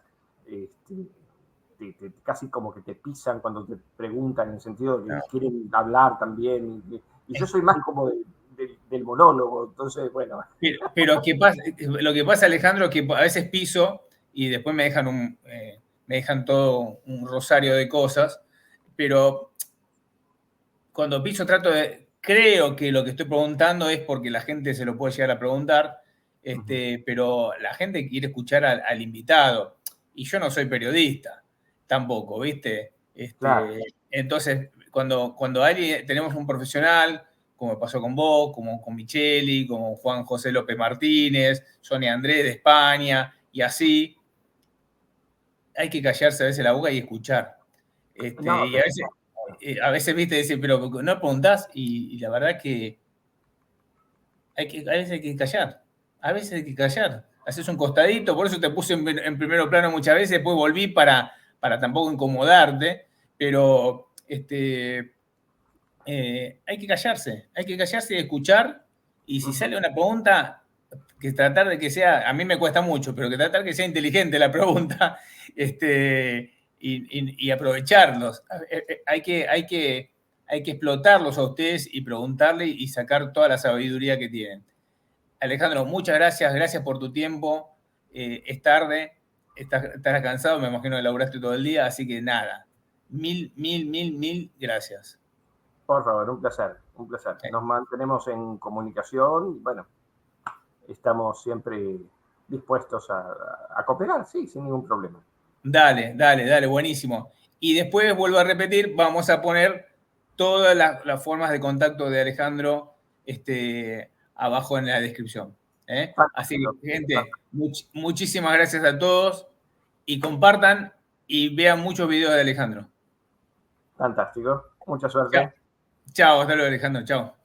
casi como que te pisan cuando te preguntan, en el sentido de que quieren hablar también. Y yo soy más como del monólogo. Entonces, bueno. Pero lo que pasa, Alejandro, que a veces piso y después me dejan todo un rosario de cosas, pero cuando piso creo que lo que estoy preguntando es porque la gente se lo puede llegar a preguntar, pero la gente quiere escuchar al invitado, y yo no soy periodista tampoco, ¿viste? Claro. Entonces, cuando tenemos un profesional, como pasó con vos, como con Micheli, como Juan José López Martínez, Sonia Andrés de España, y así, hay que callarse a veces la boca y escuchar. No, Y a veces, viste, dice, pero no preguntás, y la verdad que a veces hay que callar. A veces hay que callar. Haces un costadito, por eso te puse en primer plano muchas veces, después volví para tampoco incomodarte, pero hay que callarse y escuchar, y si sale una pregunta, que tratar de que sea, a mí me cuesta mucho, pero que tratar que sea inteligente la pregunta, y aprovecharlos. Hay que explotarlos a ustedes y preguntarle y sacar toda la sabiduría que tienen. Alejandro, muchas gracias por tu tiempo. Es tarde, estás cansado, me imagino que laburaste todo el día, así que nada, mil gracias. Por favor, un placer, un placer. Nos mantenemos en comunicación. Bueno, estamos siempre dispuestos a cooperar, sí, sin ningún problema. Dale, buenísimo. Y después, vuelvo a repetir, vamos a poner todas las formas de contacto de Alejandro abajo en la descripción. Así que, gente, muchísimas gracias a todos, y compartan y vean muchos videos de Alejandro. Fantástico. Mucha suerte. Chao, hasta luego, Alejandro. Chao.